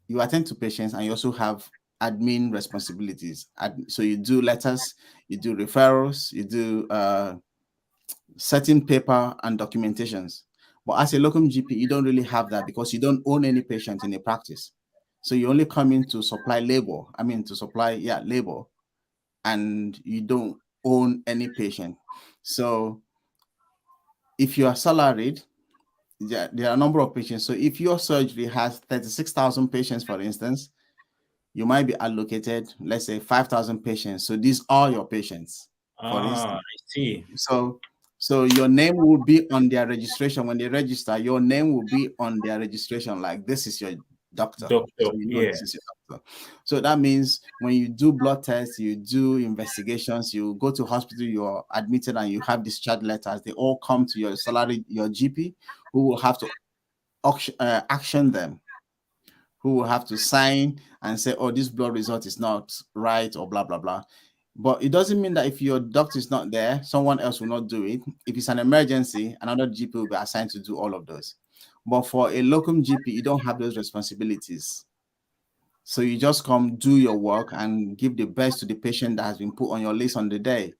You attend to patients and you also have admin responsibilities. So you do letters, you do referrals, you do certain paper and documentations. But as a locum GP, you don't really have that because you don't own any patient in a practice. So you only come in to supply labor. Labor, and you don't own any patient. So if you are salaried, there are a number of patients. So if your surgery has 36,000 patients, for instance, you might be allocated, let's say, 5,000 patients. So these are your patients, for Ah, instance. I see. So your name will be on their registration. When they register, your name will be on their registration. Like, this is your doctor. Doctor. So you know Yeah. this is your doctor. So that means when you do blood tests, you do investigations, you go to hospital, you're admitted, and you have discharge letters, they all come to your GP, who will have to action them, who will have to sign and say, oh, this blood result is not right, or blah, blah, blah. But it doesn't mean that if your doctor is not there, someone else will not do it. If it's an emergency, another GP will be assigned to do all of those. But for a locum GP, you don't have those responsibilities. So you just come, do your work, and give the best to the patient that has been put on your list on the day.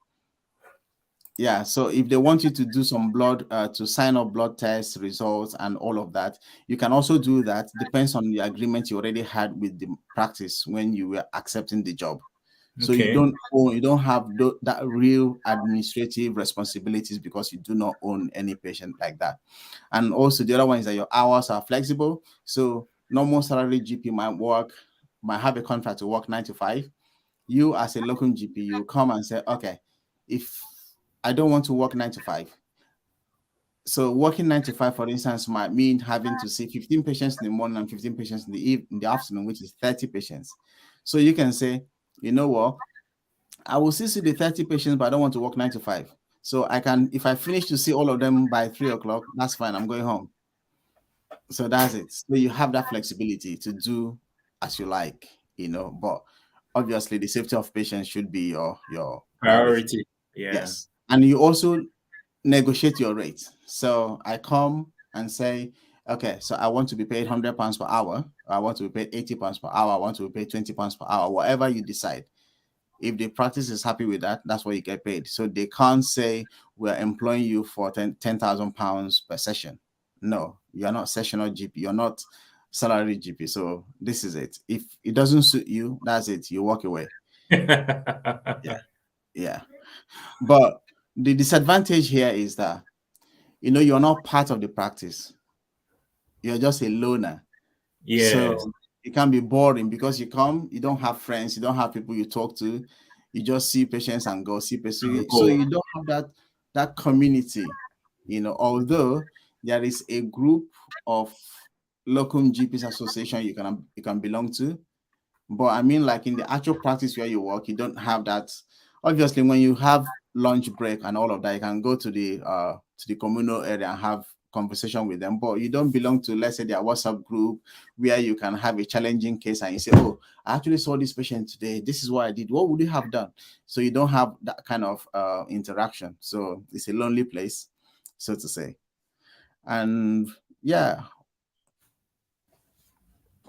Yeah, so if they want you to do some blood, to sign up blood test results and all of that, you can also do that. Depends on the agreement you already had with the practice when you were accepting the job. So Okay. you don't have that real administrative responsibilities because you do not own any patient like that. And also the other one is that your hours are flexible. So normal salary GP might have a contract to work 9 to 5. You as a local GP, you come and say, okay, if I don't want to work 9 to 5. So working 9 to 5, for instance, might mean having to see 15 patients in the morning and 15 patients in the afternoon, which is 30 patients. So you can say, you know what, I will still see the 30 patients, but I don't want to work 9 to 5. So I can, if I finish to see all of them by 3 o'clock, that's fine. I'm going home. So that's it. So you have that flexibility to do as you like, but obviously the safety of patients should be your priority. Yeah. Yes. And you also negotiate your rate. So I come and say, okay, so I want to be paid £100 per hour. I want to be paid £80 per hour. I want to be paid £20 per hour, whatever you decide. If the practice is happy with that, that's what you get paid. So they can't say we're employing you for £10,000 per session. No, you're not sessional GP. You're not salary GP. So this is it. If it doesn't suit you, that's it. You walk away. Yeah. But the disadvantage here is that, you're not part of the practice. You're just a loner. Yes. So it can be boring because you come, you don't have friends, you don't have people you talk to, you just see patients and go see patients. So you don't have that community, although there is a group of local GPs association you can belong to. But I mean, like in the actual practice where you work, you don't have that. Obviously, when you have lunch break and all of that, you can go to the communal area and have conversation with them. But you don't belong to, let's say, their WhatsApp group where you can have a challenging case and you say, "Oh, I actually saw this patient today. This is what I did. What would you have done?" So you don't have that kind of interaction. So it's a lonely place, so to say. And yeah,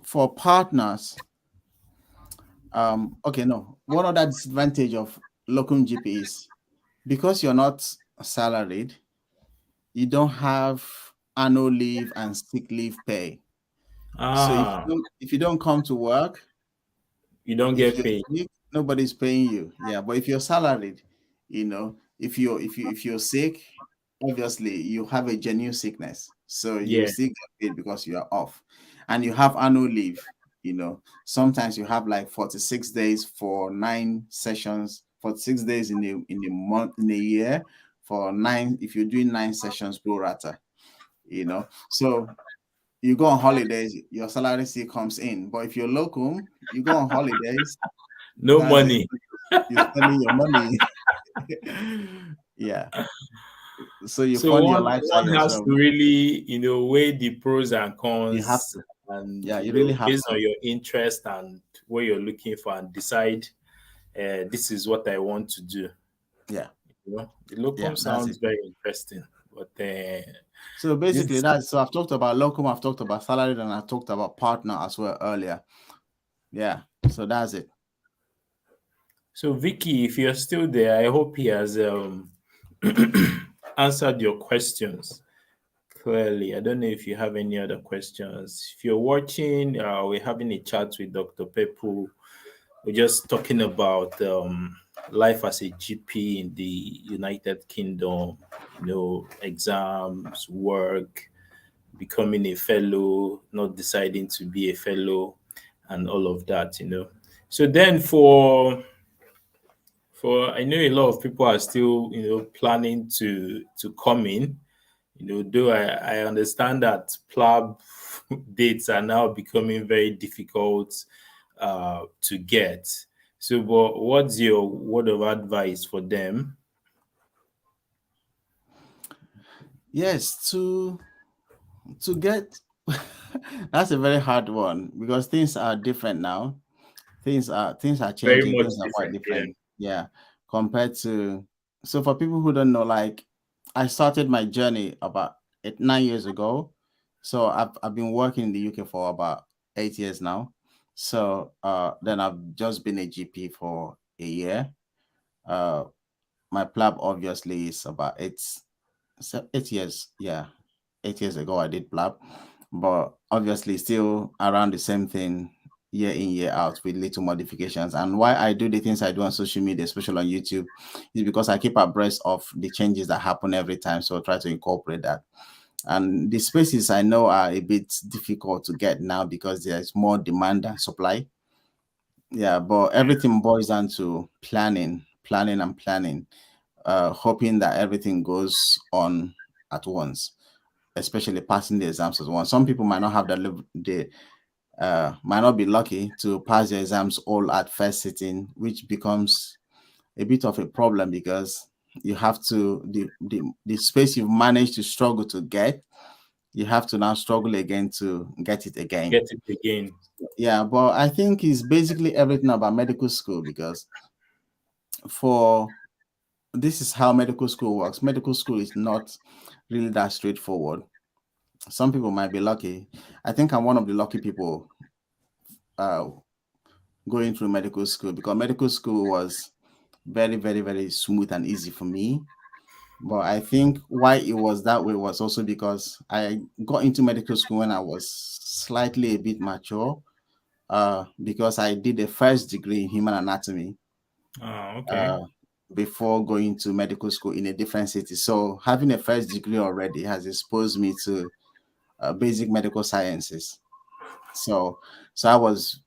for partners. Okay, no. One other disadvantage of locum GP is because you're not salaried, you don't have annual leave and sick leave pay. So if you don't come to work, you don't get paid. Sick, nobody's paying you. Yeah, but if you're salaried, if you're sick, obviously you have a genuine sickness, so you still get paid because you are off, and you have annual leave. Sometimes you have like 46 days for 9 sessions, 46 days in a month, in a year, for 9, if you're doing 9 sessions pro rata. So you go on holidays, your salary still comes in. But if you're locum, you go on holidays, no money. You're spending your money. Yeah. So you fund your lifestyle one has yourself. to really, weigh the pros and cons. You have to. And you really have based to. on your interest and what you're looking for, and decide this is what I want to do. Yeah. The locum sounds very interesting. But so basically so I've talked about locum, I've talked about salary, and I talked about partner as well earlier. Yeah. So that's it. So Vicky, if you're still there, I hope he has answered your questions clearly. I don't know if you have any other questions. If you're watching, we're having a chat with Dr. Pepple. We're just talking about life as a GP in the United Kingdom, exams, work, becoming a fellow, not deciding to be a fellow, and all of that, So then for I know a lot of people are still, planning to come in, though I understand that PLAB dates are now becoming very difficult to get. So, but what's your word of advice for them? Yes, to get that's a very hard one because things are different now. Things are changing. Things are quite different. Yeah, compared to. For people who don't know, like I started my journey about 9 years ago. So I've been working in the UK for about 8 years now. So then I've just been a GP for a year. My PLAB obviously is about 8 years. Yeah, 8 years ago I did PLAB, but obviously still around the same thing year in year out with little modifications. And why I do the things I do on social media, especially on YouTube, is because I keep abreast of the changes that happen every time. So I try to incorporate that. And the spaces I know are a bit difficult to get now because there's more demand than supply. Yeah, but everything boils down to planning, planning, and planning, hoping that everything goes on at once, especially passing the exams as well. Some people might not have they might not be lucky to pass the exams all at first sitting, which becomes a bit of a problem because you have to the space you've managed to struggle to get, you have to now struggle again to get it again. Get it again. Yeah, but I think it's basically everything about medical school because for this is how medical school works. Medical school is not really that straightforward. Some people might be lucky. I think I'm one of the lucky people going through medical school because medical school was very, very, very smooth and easy for me. But I think why it was that way was also because I got into medical school when I was slightly a bit mature, because I did a first degree in human anatomy Okay. before going to medical school in a different city. So having a first degree already has exposed me to basic medical sciences. So I was,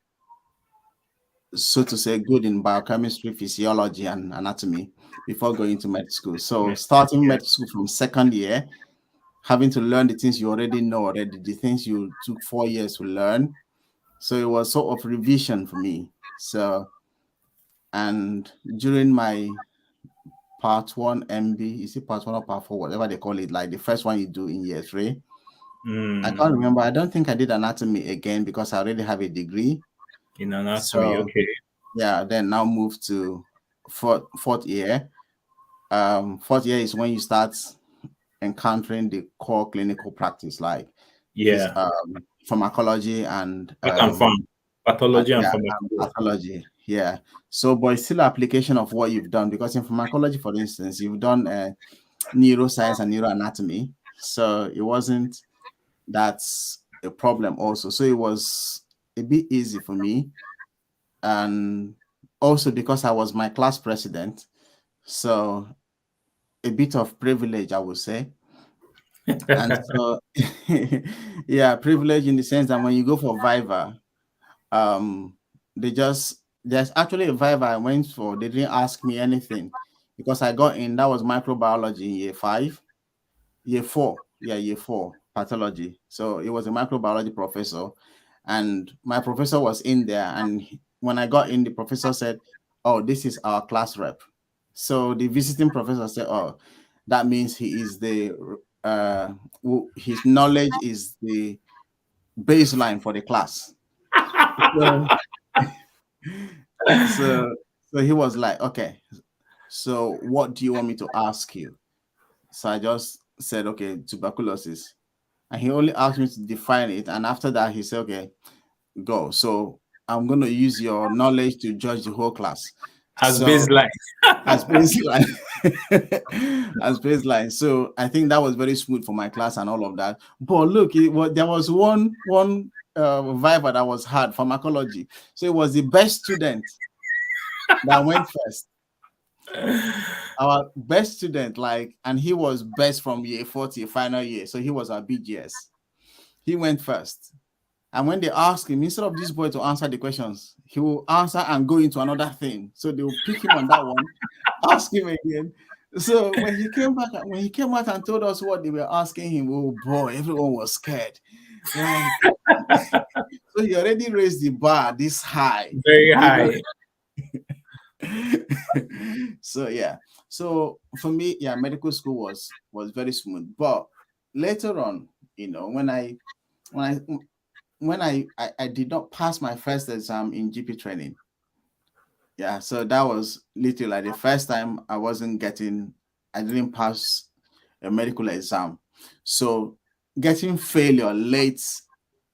so to say, good in biochemistry, physiology, and anatomy before going to med school. So starting med school from second year, having to learn the things you already know already, the things you took 4 years to learn. So it was sort of revision for me. So, and during my part one MB, is it part one or part four, whatever they call it, like the first one you do in year 3, I can't remember. I don't think I did anatomy again because I already have a degree In anatomy, so okay. yeah, then now move to fourth year. Fourth year is when you start encountering the core clinical practice like pharmacology and pathology and yeah, pharmacology. pathology. Yeah. So, but it's still application of what you've done because in pharmacology, for instance, you've done neuroscience and neuroanatomy. So it wasn't that's a problem also. So it was a bit easy for me. And also because I was my class president, so a bit of privilege, I would say. And so, yeah, privilege in the sense that when you go for Viva, there's actually a Viva I went for. They didn't ask me anything because I got in. That was microbiology in year 5, year 4, yeah, year 4 pathology. So it was a microbiology professor, and my professor was in there. And when I got in, the professor said, "Oh, this is our class rep." So the visiting professor said, "Oh, that means he is his knowledge is the baseline for the class." So, so he was like, "Okay, so what do you want me to ask you?" So I just said, "Okay, tuberculosis." And he only asked me to define it. And after that, he said, "Okay, go." So I'm going to use your knowledge to judge the whole class. As So, baseline. as baseline. As baseline. So I think that was very smooth for my class and all of that. But look, there was one Viva that was hard, pharmacology. So it was the best student that went first. Our best student, and he was best from year 40, final year. So he was our BGS. He went first. And when they ask him, instead of this boy to answer the questions, he will answer and go into another thing. So they will pick him on that one, ask him again. So when he came back and told us what they were asking him, oh boy, everyone was scared. Like, so he already raised the bar this high. Very high. So yeah. So for me, yeah, medical school was very smooth. But later on, when I did not pass my first exam in GP training. Yeah, so that was literally like the first time I didn't pass a medical exam. So getting failure late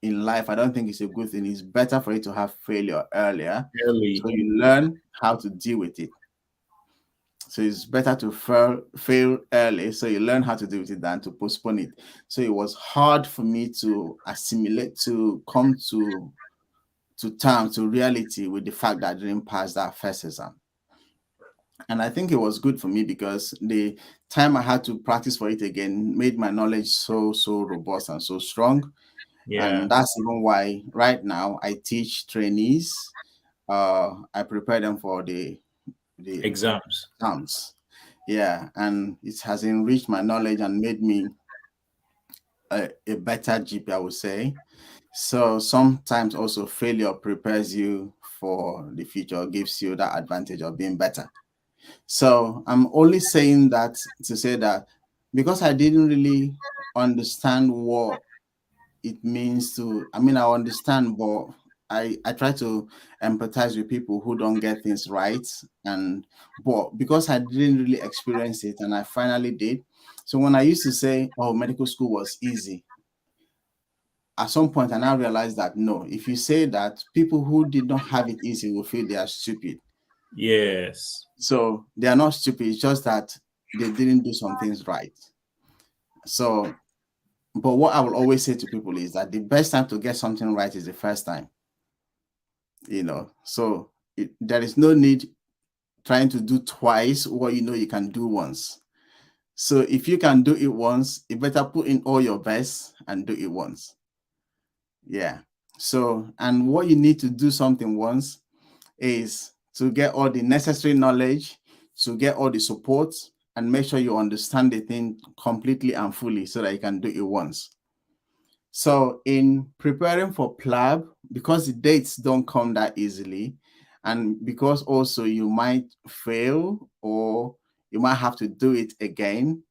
in life, I don't think it's a good thing. It's better for you to have failure earlier, Really. so you learn how to deal with it. So it's better to fail early, so you learn how to deal with it, than to postpone it. So it was hard for me to assimilate, to come to terms, to reality with the fact that I didn't pass that first exam. And I think it was good for me because the time I had to practice for it again made my knowledge so robust and so strong. Yeah. And that's even why right now I teach trainees. I prepare them for the Exams. exams. Yeah, and it has enriched my knowledge and made me a better GP, I would say. So sometimes also failure prepares you for the future, gives you that advantage of being better. So I'm only saying that to say that because I didn't really understand what it means to, I mean, I understand, but I try to empathize with people who don't get things right. And but because I didn't really experience it and I finally did. So when I used to say, oh, medical school was easy, at some point I now realized that no, if you say that, people who did not have it easy will feel they are stupid. Yes. So they are not stupid, it's just that they didn't do some things right. So, but what I will always say to people is that the best time to get something right is the first time. So there is no need trying to do twice what you know you can do once. So if you can do it once, you better put in all your best and do it once. Yeah. So, and what you need to do something once is to get all the necessary knowledge, to get all the support, and make sure you understand the thing completely and fully so that you can do it once. So in preparing for PLAB, because the dates don't come that easily, and because also you might fail or you might have to do it again,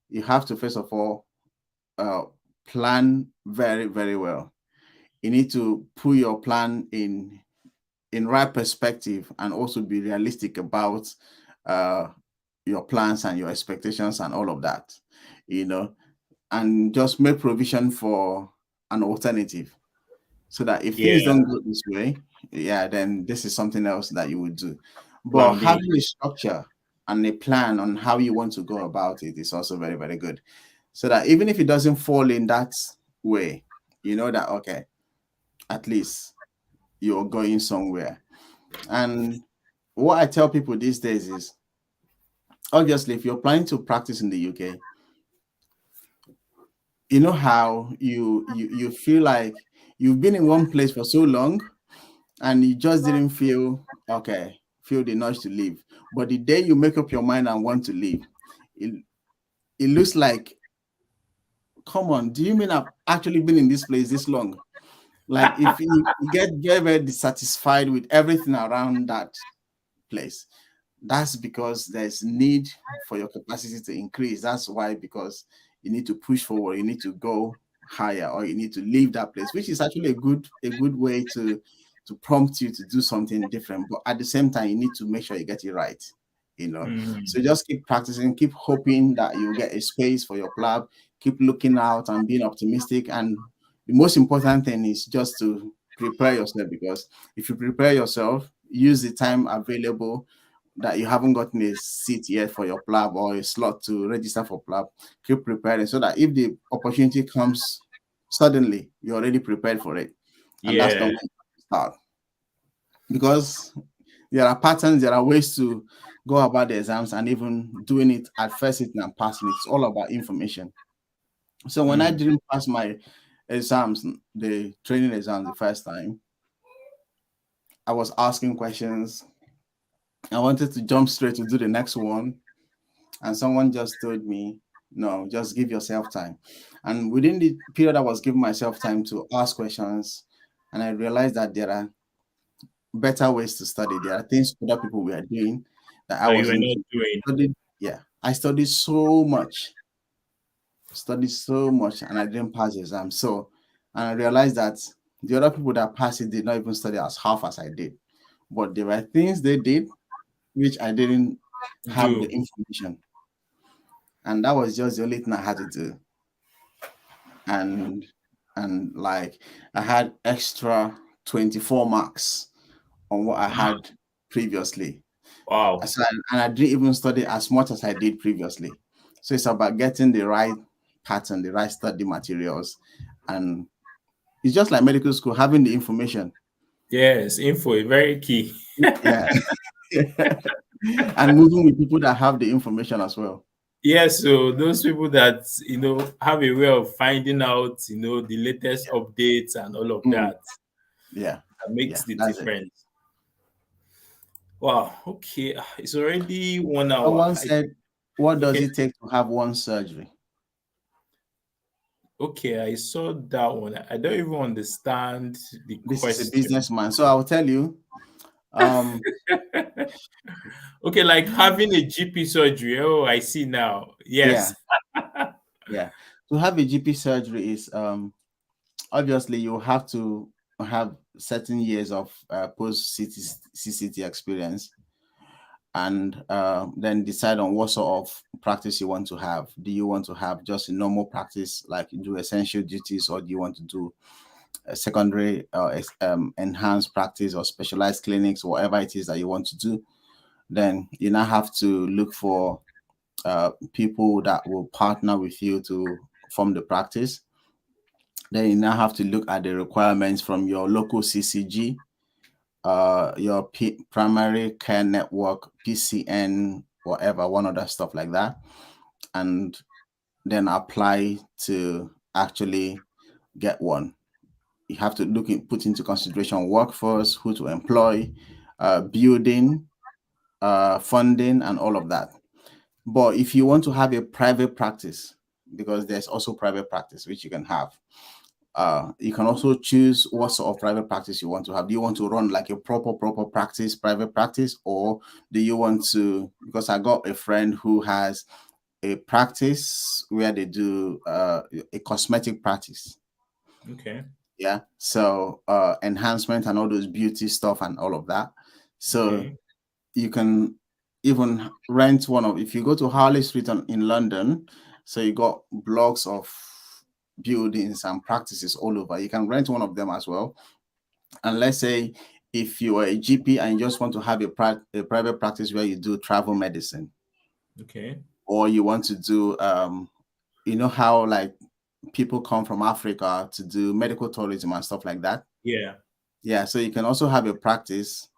you have to first of all plan very, very well. You need to put your plan in right perspective and also be realistic about your plans and your expectations and all of that, and just make provision for an alternative so that if things Yeah. don't go this way, yeah, then this is something else that you would do. But Plan B. having a structure and a plan on how you want to go about it is also very, very good. So that even if it doesn't fall in that way, you know that, okay, at least you're going somewhere. And what I tell people these days is, obviously, if you're planning to practice in the UK, you know how you feel like you've been in one place for so long and you just didn't feel the nudge to leave. But the day you make up your mind and want to leave, it looks like, come on, do you mean I've actually been in this place this long? Like if you get very, very dissatisfied with everything around that place, that's because there's need for your capacity to increase. That's why, because you need to push forward, you need to go higher, or you need to leave that place, which is actually a good way to prompt you to do something different. But at the same time, you need to make sure you get it right. So just keep practicing, keep hoping that you get a space for your club, keep looking out and being optimistic. And the most important thing is just to prepare yourself, because if you prepare yourself, use the time available that you haven't gotten a seat yet for your PLAB or a slot to register for PLAB, keep preparing so that if the opportunity comes suddenly, you're already prepared for it. And that's the Yeah. way to start. Because there are patterns, there are ways to go about the exams, and even doing it at first sitting and passing it. It's all about information. So when I didn't pass my exams, the training exams the first time, I was asking questions. I wanted to jump straight to do the next one. And someone just told me, no, just give yourself time. And within the period I was giving myself time to ask questions, and I realized that there are better ways to study. There are things other people were doing that I That you were wasn't not doing. doing. I studied so much, and I didn't pass the exam. So, and I realized that the other people that passed it did not even study as half as I did. But there were things they did which I didn't have the Do. information. And that was just the only thing I had to do. and like I had extra 24 marks on what I had previously. Wow. And I didn't even study as much as I did previously. So it's about getting the right pattern, the right study materials, and it's just like medical school, having the information. Yes, info is very key. Yeah. And moving with people that have the information as well. Yes, so those people that have a way of finding out the latest updates and all of Mm, that yeah. that makes Yeah. the That's it. difference. Wow. Okay, it's already 1 hour. Someone said, what does Okay, it take to have one surgery? okay, I saw that one. I don't even understand the This is a question. businessman. So I'll tell you. Okay, like having a GP surgery. Oh, I see now. Yeah. Yes. Yeah. To have a GP surgery is obviously you have to have certain years of post CCT experience, and then decide on what sort of practice you want to have. Do you want to have just a normal practice, like do essential duties, or do you want to do a secondary enhanced practice or specialized clinics, whatever it is that you want to do? Then you now have to look for people that will partner with you to form the practice. Then you now have to look at the requirements from your local CCG, your primary care network, PCN, whatever, one other stuff like that, and then apply to actually get one. You have to put into consideration workforce, who to employ, building, funding, and all of that. But if you want to have a private practice, because there's also private practice which you can have, you can also choose what sort of private practice you want to have. Do you want to run like a proper practice, private practice, or do you want to? Because I got a friend who has a practice where they do a cosmetic practice. Okay. Yeah, so enhancement and all those beauty stuff and all of that. So Okay. you can even rent one of, if you go to Harley Street in London, so you got blocks of buildings and practices all over. You can rent one of them as well. And let's say if you are a GP and you just want to have a private practice where you do travel medicine, Okay. or you want to do you know how like people come from Africa to do medical tourism and stuff like that. Yeah. Yeah, so you can also have a practice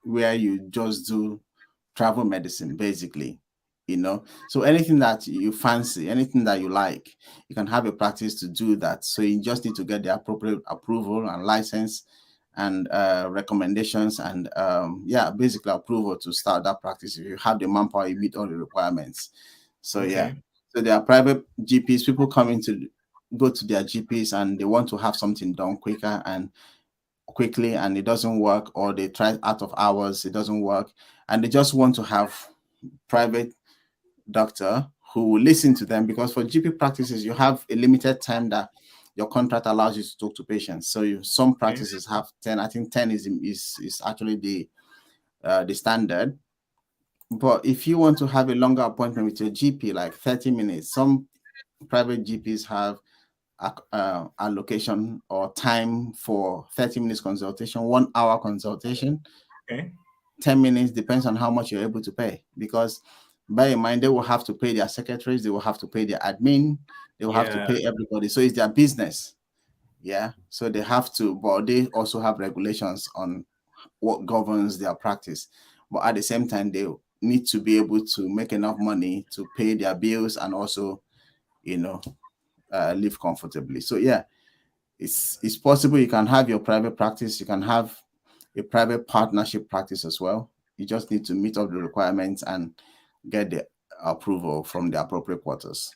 where you just do travel medicine, basically. So anything that you fancy, anything that you like, you can have a practice to do that. So you just need to get the appropriate approval and license and recommendations and yeah, basically approval to start that practice. If you have the manpower, you meet all the requirements. So yeah, Okay. so there are private GPs. People coming to go to their GPs and they want to have something done quicker and quickly, and it doesn't work, or they try out of hours, it doesn't work, and they just want to have private doctor who will listen to them, because for GP practices you have a limited time that your contract allows you to talk to patients. So some Okay. practices have 10. I think 10 is actually the standard. But if you want to have a longer appointment with your GP, like 30 minutes, some private GPs have allocation or time for 30 minutes consultation, 1 hour consultation. Okay. 10 minutes depends on how much you're able to pay, because bear in mind they will have to pay their secretaries, they will have to pay their admin, they will have to Yeah. pay everybody. So it's their business. Yeah, so they have to, but they also have regulations on what governs their practice. But at the same time, they need to be able to make enough money to pay their bills and also, you know, live comfortably. So yeah, it's possible. You can have your private practice, you can have a private partnership practice as well. You just need to meet up the requirements and get the approval from the appropriate quarters.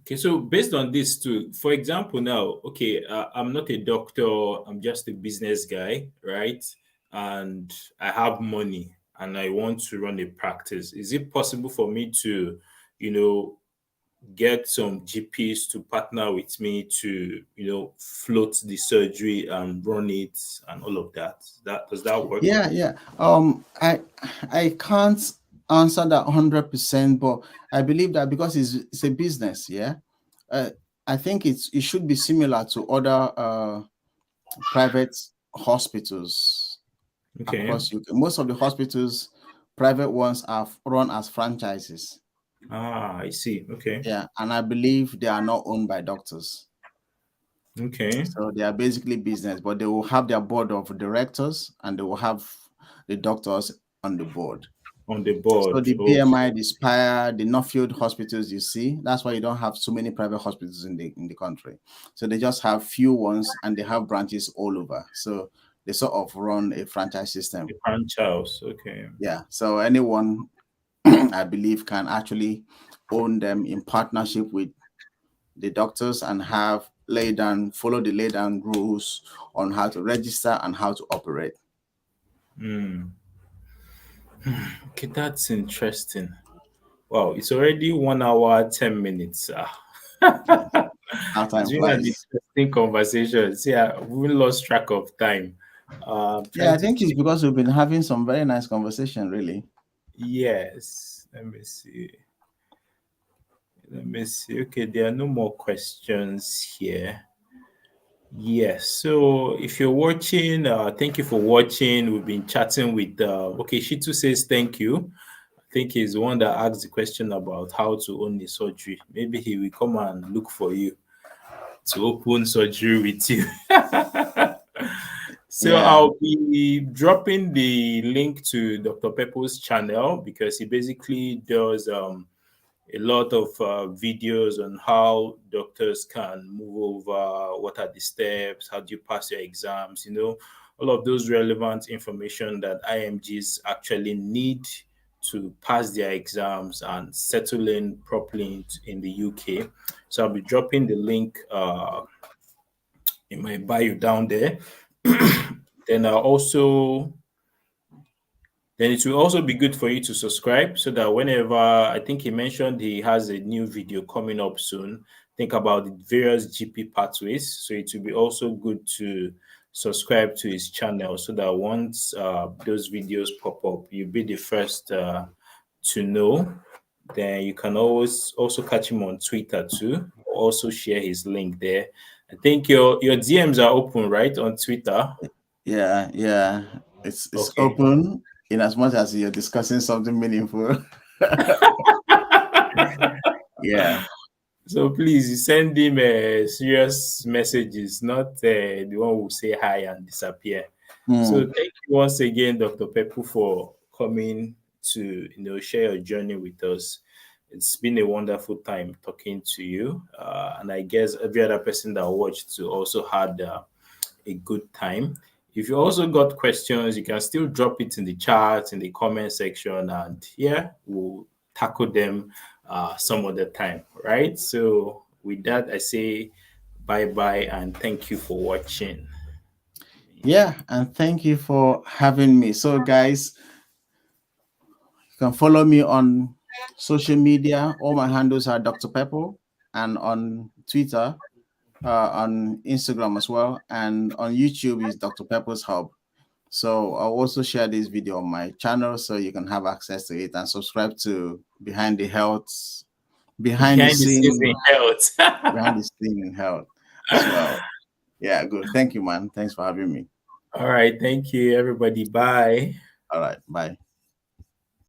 Okay, so based on this too, for example, now, okay, I'm not a doctor, I'm just a business guy, right? And I have money and I want to run a practice. Is it possible for me to, you know, get some GPs to partner with me to, float the surgery and run it and all of that? Does that work? Yeah. I can't answer that 100%, but I believe that because it's a business, yeah. I think it should be similar to other private hospitals Okay. across UK. Most of the hospitals, private ones, are run as franchises. Ah, I see. Okay. Yeah, and I believe they are not owned by doctors. Okay. So they are basically business, but they will have their board of directors and they will have the doctors on the board. On the So board. the Okay. BMI, the Spire, the Northfield hospitals you see, that's why you don't have so many private hospitals in the country. So they just have few ones and they have branches all over. So they sort of run a franchise system. The franchise. Okay. Yeah. So anyone I believe can actually own them in partnership with the doctors and follow the laid down rules on how to register and how to operate. Okay, that's interesting. Wow, it's already 1 hour 10 minutes. How time It's been an flies. interesting conversation. Yeah, we lost track of time. Yeah, Trying I to think it's check. because we've been having some very nice conversation, really. Yes. Let me see. Let me see. Okay, there are no more questions here. Yes. So if you're watching, thank you for watching. We've been chatting with okay, Shitu says thank you. I think he's the one that asked the question about how to own a surgery. Maybe he will come and look for you to open surgery with you. So Yeah. I'll be dropping the link to Dr. Pepple's channel because he basically does a lot of videos on how doctors can move over, what are the steps, how do you pass your exams, all of those relevant information that IMGs actually need to pass their exams and settle in properly in the UK. So I'll be dropping the link in my bio down there. Then it will also be good for you to subscribe so that whenever I think he mentioned he has a new video coming up soon, think about the various GP pathways. So it will be also good to subscribe to his channel so that once those videos pop up, you'll be the first to know. Then you can always also catch him on Twitter too. Also share his link there. I think your DMs are open, right, on Twitter. Yeah. It's Okay. open in as much as you're discussing something meaningful. Yeah. So please send him serious messages, not the one who say hi and disappear. So thank you once again, Dr. Pepple, for coming to share your journey with us. It's been a wonderful time talking to you, and I guess every other person that watched to also had a good time. If you also got questions, you can still drop it in the chat in the comment section, and we'll tackle them some other time, right? So with that, I say bye bye and thank you for watching. Yeah, and thank you for having me. So, guys, you can follow me on social media. All my handles are Dr. Pepple, and on Twitter, on Instagram as well, and on YouTube is Dr. Pepple's Hub. So I'll also share this video on my channel so you can have access to it and subscribe to Behind the Scenes Behind the scenes in health. Behind the Scene in Health as well. Yeah, good. Thank you, man. Thanks for having me. All right. Thank you, everybody. Bye. All right. Bye.